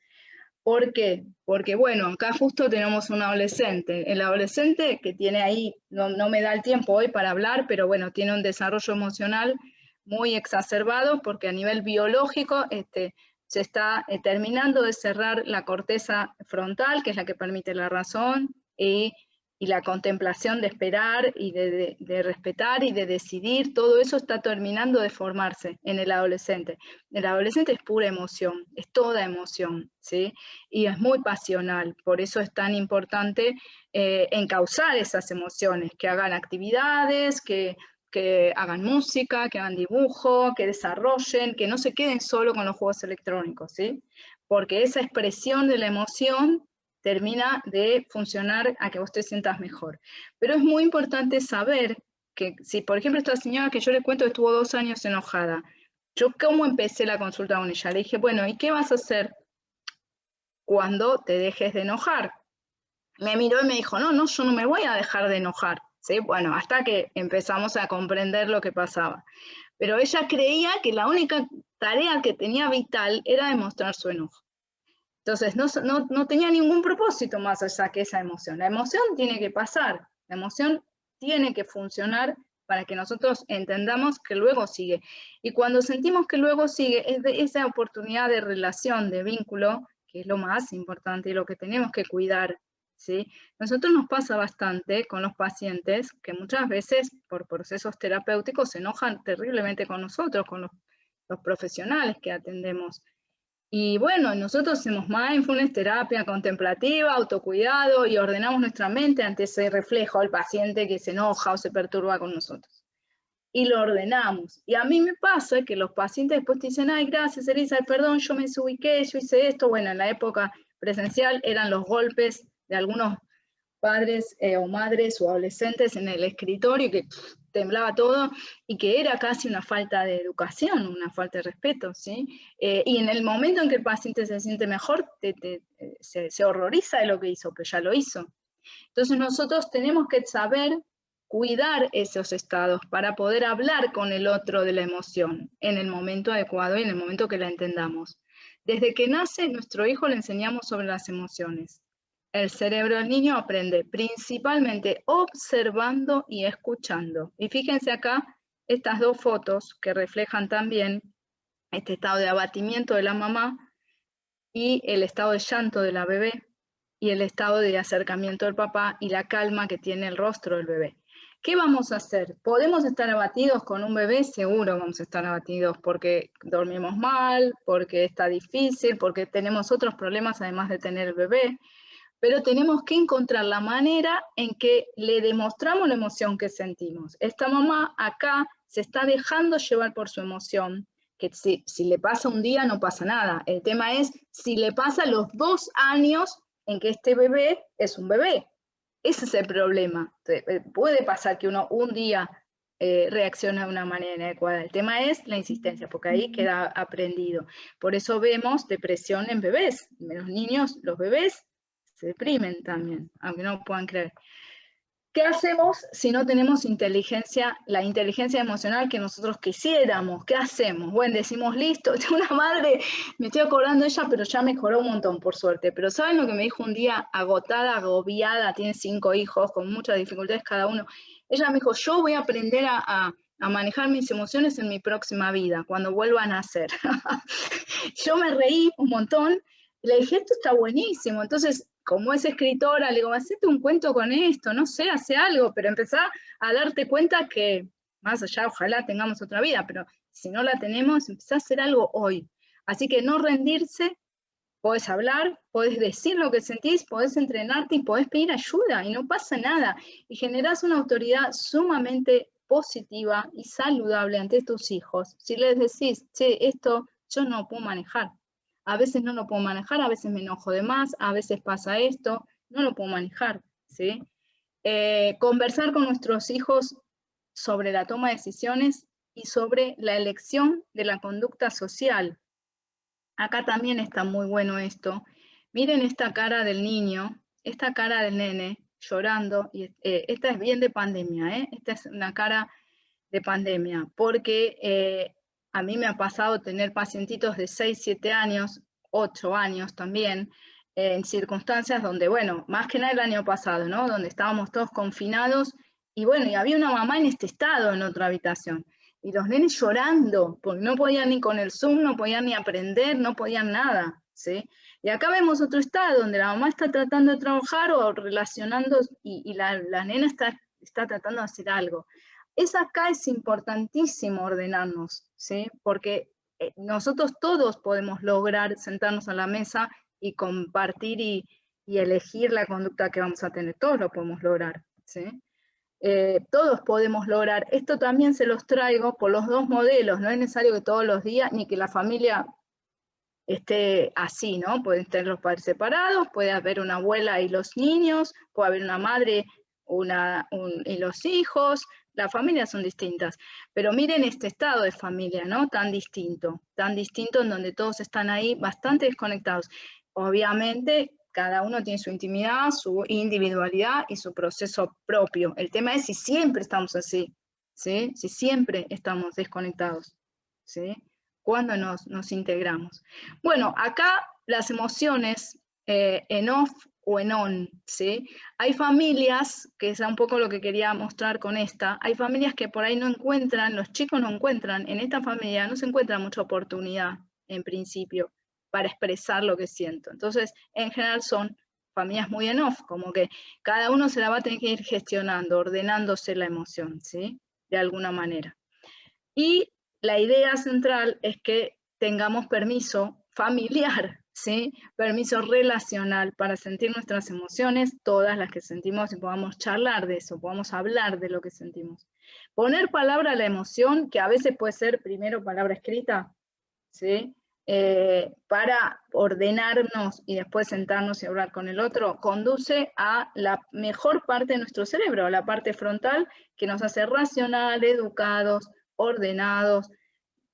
¿Por qué? Porque, bueno, acá justo tenemos un adolescente. El adolescente que tiene ahí, no me da el tiempo hoy para hablar, pero bueno, tiene un desarrollo emocional muy exacerbado porque a nivel biológico se está terminando de cerrar la corteza frontal, que es la que permite la razón, y la contemplación de esperar y de respetar y de decidir. Todo eso está terminando de formarse en el adolescente. El adolescente es pura emoción, es toda emoción, ¿sí? Y es muy pasional, por eso es tan importante encauzar esas emociones, que hagan actividades, que hagan música, que hagan dibujo, que desarrollen, que no se queden solo con los juegos electrónicos, ¿sí? Porque esa expresión de la emoción termina de funcionar a que vos te sientas mejor. Pero es muy importante saber que si, por ejemplo, esta señora que yo le cuento estuvo 2 años enojada, yo cómo empecé la consulta con ella, le dije, bueno, ¿y qué vas a hacer cuando te dejes de enojar? Me miró y me dijo, no, yo no me voy a dejar de enojar, ¿sí? Bueno, hasta que empezamos a comprender lo que pasaba. Pero ella creía que la única tarea que tenía vital era demostrar su enojo. Entonces, no tenía ningún propósito más allá que esa emoción. La emoción tiene que pasar, la emoción tiene que funcionar para que nosotros entendamos que luego sigue. Y cuando sentimos que luego sigue, es de esa oportunidad de relación, de vínculo, que es lo más importante y lo que tenemos que cuidar, ¿sí? Nosotros nos pasa bastante con los pacientes que muchas veces por procesos terapéuticos se enojan terriblemente con nosotros, con los profesionales que atendemos. Y bueno, nosotros hacemos mindfulness, terapia contemplativa, autocuidado y ordenamos nuestra mente ante ese reflejo al paciente que se enoja o se perturba con nosotros. Y lo ordenamos. Y a mí me pasa que los pacientes después te dicen, ay, gracias, Elisa, perdón, yo me desubiqué, yo hice esto. Bueno, en la época presencial eran los golpes de algunos padres o madres o adolescentes en el escritorio que temblaba todo y que era casi una falta de educación, una falta de respeto, ¿sí? Y en el momento en que el paciente se siente mejor, se horroriza de lo que hizo, pero ya lo hizo. Entonces nosotros tenemos que saber cuidar esos estados para poder hablar con el otro de la emoción en el momento adecuado y en el momento que la entendamos. Desde que nace, nuestro hijo le enseñamos sobre las emociones. El cerebro del niño aprende principalmente observando y escuchando. Y fíjense acá estas dos fotos que reflejan también este estado de abatimiento de la mamá y el estado de llanto de la bebé y el estado de acercamiento del papá y la calma que tiene el rostro del bebé. ¿Qué vamos a hacer? ¿Podemos estar abatidos con un bebé? Seguro vamos a estar abatidos porque dormimos mal, porque está difícil, porque tenemos otros problemas además de tener el bebé. Pero tenemos que encontrar la manera en que le demostramos la emoción que sentimos. Esta mamá acá se está dejando llevar por su emoción, que si le pasa un día no pasa nada. El tema es si le pasa los 2 años en que este bebé es un bebé. Ese es el problema. Puede pasar que uno un día reacciona de una manera inadecuada. El tema es la insistencia, porque ahí queda aprendido. Por eso vemos depresión en bebés. Los niños, los bebés se deprimen también, aunque no puedan creer. ¿Qué hacemos si no tenemos la inteligencia emocional que nosotros quisiéramos? ¿Qué hacemos? Bueno, decimos, listo, una madre, me estoy acordando de ella, pero ya mejoró un montón, por suerte. Pero ¿saben lo que me dijo un día? Agotada, agobiada, tiene 5 hijos, con muchas dificultades cada uno. Ella me dijo, yo voy a aprender a manejar mis emociones en mi próxima vida, cuando vuelva a nacer. Yo me reí un montón, y le dije, esto está buenísimo. Entonces, como es escritora, le digo, hacete un cuento con esto, no sé, hace algo, pero empezá a darte cuenta que, más allá, ojalá tengamos otra vida, pero si no la tenemos, empezá a hacer algo hoy. Así que no rendirse, podés hablar, podés decir lo que sentís, podés entrenarte y podés pedir ayuda y no pasa nada. Y generás una autoridad sumamente positiva y saludable ante tus hijos. Si les decís, che, esto yo no puedo manejar. A veces no lo puedo manejar, a veces me enojo de más, a veces pasa esto, no lo puedo manejar, ¿sí? Conversar con nuestros hijos sobre la toma de decisiones y sobre la elección de la conducta social. Acá también está muy bueno esto. Miren esta cara del niño, esta cara del nene llorando, y esta es bien de pandemia, esta es una cara de pandemia, porque a mí me ha pasado tener pacientitos de 6, 7 años, 8 años también, en circunstancias donde, bueno, más que nada el año pasado, ¿no? Donde estábamos todos confinados y bueno, y había una mamá en este estado en otra habitación. Y los nenes llorando, porque no podían ni con el Zoom, no podían ni aprender, no podían nada, ¿sí? Y acá vemos otro estado donde la mamá está tratando de trabajar o relacionando y la nena está tratando de hacer algo. Acá es importantísimo ordenarnos, ¿sí? Porque nosotros todos podemos lograr sentarnos a la mesa y compartir y elegir la conducta que vamos a tener. Todos lo podemos lograr, ¿sí? Todos podemos lograr. Esto también se los traigo por los dos modelos. No es necesario que todos los días, ni que la familia esté así, ¿no? Pueden tener los padres separados, puede haber una abuela y los niños, puede haber una madre y los hijos. Las familias son distintas, pero miren este estado de familia, ¿no? Tan distinto en donde todos están ahí bastante desconectados. Obviamente, cada uno tiene su intimidad, su individualidad y su proceso propio. El tema es si siempre estamos así, ¿sí? Si siempre estamos desconectados, ¿sí? Cuando nos integramos. Bueno, acá las emociones en off o en on, ¿sí? Hay familias, que es un poco lo que quería mostrar con esta, hay familias que por ahí no encuentran, los chicos no encuentran, en esta familia no se encuentra mucha oportunidad, en principio, para expresar lo que siento. Entonces, en general son familias muy en off, como que cada uno se la va a tener que ir gestionando, ordenándose la emoción, ¿sí? De alguna manera. Y la idea central es que tengamos permiso familiar, ¿sí? Permiso relacional para sentir nuestras emociones, todas las que sentimos, y podamos charlar de eso, podamos hablar de lo que sentimos. Poner palabra a la emoción, que a veces puede ser primero palabra escrita, ¿sí? Para ordenarnos y después sentarnos y hablar con el otro, conduce a la mejor parte de nuestro cerebro, la parte frontal, que nos hace racional, educados, ordenados,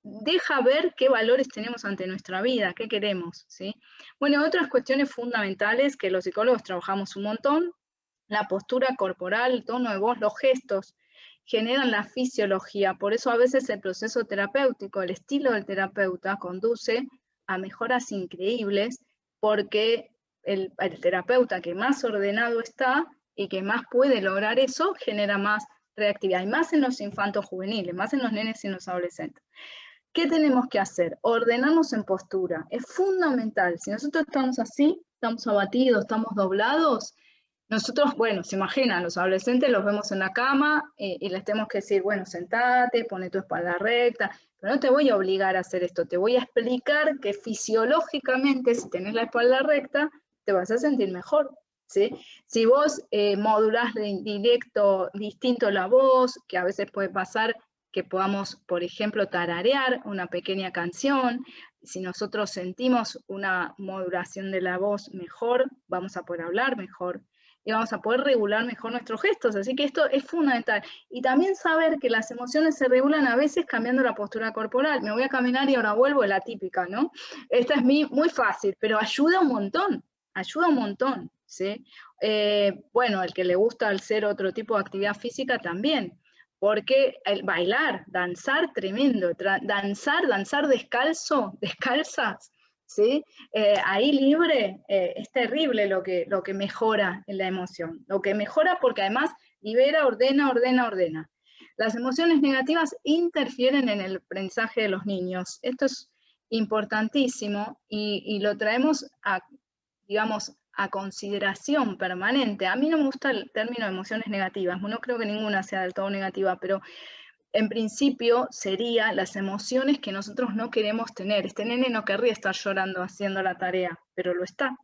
deja ver qué valores tenemos ante nuestra vida, qué queremos, ¿sí? Bueno, otras cuestiones fundamentales que los psicólogos trabajamos un montón, la postura corporal, el tono de voz, los gestos, generan la fisiología, por eso a veces el proceso terapéutico, el estilo del terapeuta conduce a mejoras increíbles, porque el terapeuta que más ordenado está y que más puede lograr eso, genera más reactividad, y más en los infantos juveniles, más en los nenes y en los adolescentes. ¿Qué tenemos que hacer? Ordenarnos en postura. Es fundamental. Si nosotros estamos así, estamos abatidos, estamos doblados, nosotros, bueno, se imaginan, los adolescentes los vemos en la cama y les tenemos que decir, bueno, sentate, pone tu espalda recta, pero no te voy a obligar a hacer esto, te voy a explicar que fisiológicamente, si tenés la espalda recta, te vas a sentir mejor, ¿sí? Si vos modulás distinto la voz, que a veces puede pasar que podamos, por ejemplo, tararear una pequeña canción, si nosotros sentimos una modulación de la voz mejor, vamos a poder hablar mejor y vamos a poder regular mejor nuestros gestos. Así que esto es fundamental. Y también saber que las emociones se regulan a veces cambiando la postura corporal. Me voy a caminar y ahora vuelvo, es la típica, ¿no? Esta es muy fácil, pero ayuda un montón, ¿sí? Bueno, el que le gusta hacer otro tipo de actividad física también, porque el bailar, danzar, tremendo, danzar descalzas, ¿sí? Ahí libre, es terrible lo que mejora en la emoción, lo que mejora porque además libera, ordena. Las emociones negativas interfieren en el aprendizaje de los niños. Esto es importantísimo y lo traemos digamos, a consideración permanente. A mí no me gusta el término de emociones negativas, no creo que ninguna sea del todo negativa, pero en principio serían las emociones que nosotros no queremos tener. Este nene no querría estar llorando haciendo la tarea, pero lo está.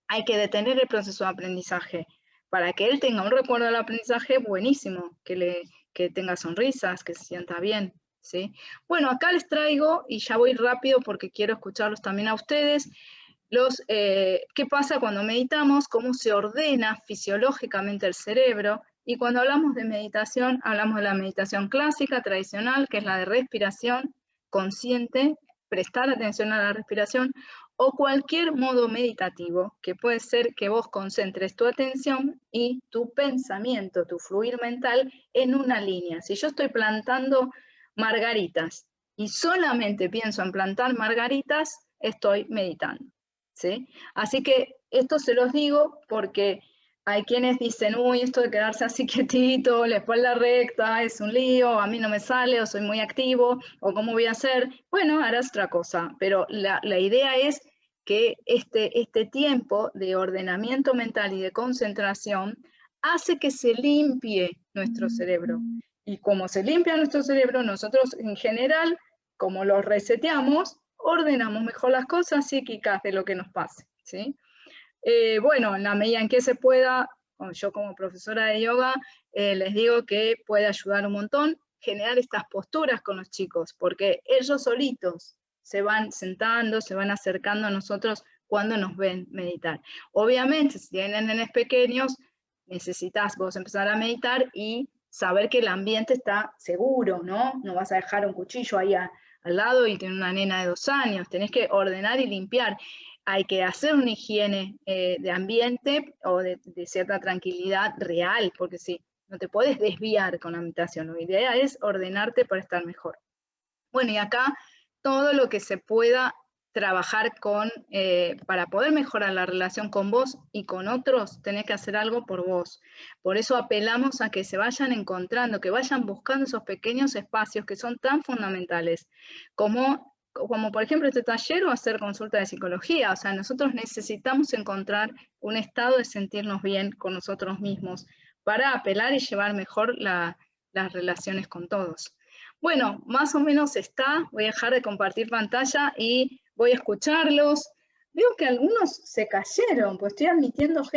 Hay que detener el proceso de aprendizaje para que él tenga un recuerdo del aprendizaje buenísimo, que tenga sonrisas, que se sienta bien, ¿sí? Bueno, acá les traigo, y ya voy rápido porque quiero escucharlos también a ustedes, qué pasa cuando meditamos, cómo se ordena fisiológicamente el cerebro. Y cuando hablamos de meditación, hablamos de la meditación clásica, tradicional, que es la de respiración consciente, prestar atención a la respiración, o cualquier modo meditativo, que puede ser que vos concentres tu atención y tu pensamiento, tu fluir mental en una línea. Si yo estoy plantando margaritas y solamente pienso en plantar margaritas, estoy meditando, ¿sí? Así que esto se los digo porque hay quienes dicen, uy, esto de quedarse así quietito, la espalda recta, es un lío, a mí no me sale, o soy muy activo, o cómo voy a hacer. Bueno, harás otra cosa, pero la idea es que este tiempo de ordenamiento mental y de concentración hace que se limpie nuestro cerebro. Y como se limpia nuestro cerebro, nosotros en general, como lo reseteamos, ordenamos mejor las cosas psíquicas de lo que nos pase, ¿sí? Bueno, en la medida en que se pueda, yo como profesora de yoga, les digo que puede ayudar un montón generar estas posturas con los chicos, porque ellos solitos se van sentando, se van acercando a nosotros cuando nos ven meditar. Obviamente, si tienen nenes pequeños, necesitas vos empezar a meditar y saber que el ambiente está seguro, ¿no? No vas a dejar un cuchillo ahí al lado y tener una nena de 2 años, tenés que ordenar y limpiar. Hay que hacer una higiene de ambiente o de cierta tranquilidad real, porque sí, no te puedes desviar con la meditación. La idea es ordenarte para estar mejor. Bueno, y acá todo lo que se pueda trabajar para poder mejorar la relación con vos y con otros, tenés que hacer algo por vos. Por eso apelamos a que se vayan encontrando, que vayan buscando esos pequeños espacios que son tan fundamentales, como por ejemplo este taller o hacer consulta de psicología. O sea, nosotros necesitamos encontrar un estado de sentirnos bien con nosotros mismos para apelar y llevar mejor las relaciones con todos. Bueno, más o menos está. Voy a dejar de compartir pantalla y voy a escucharlos. Veo que algunos se cayeron, pues estoy admitiendo gente.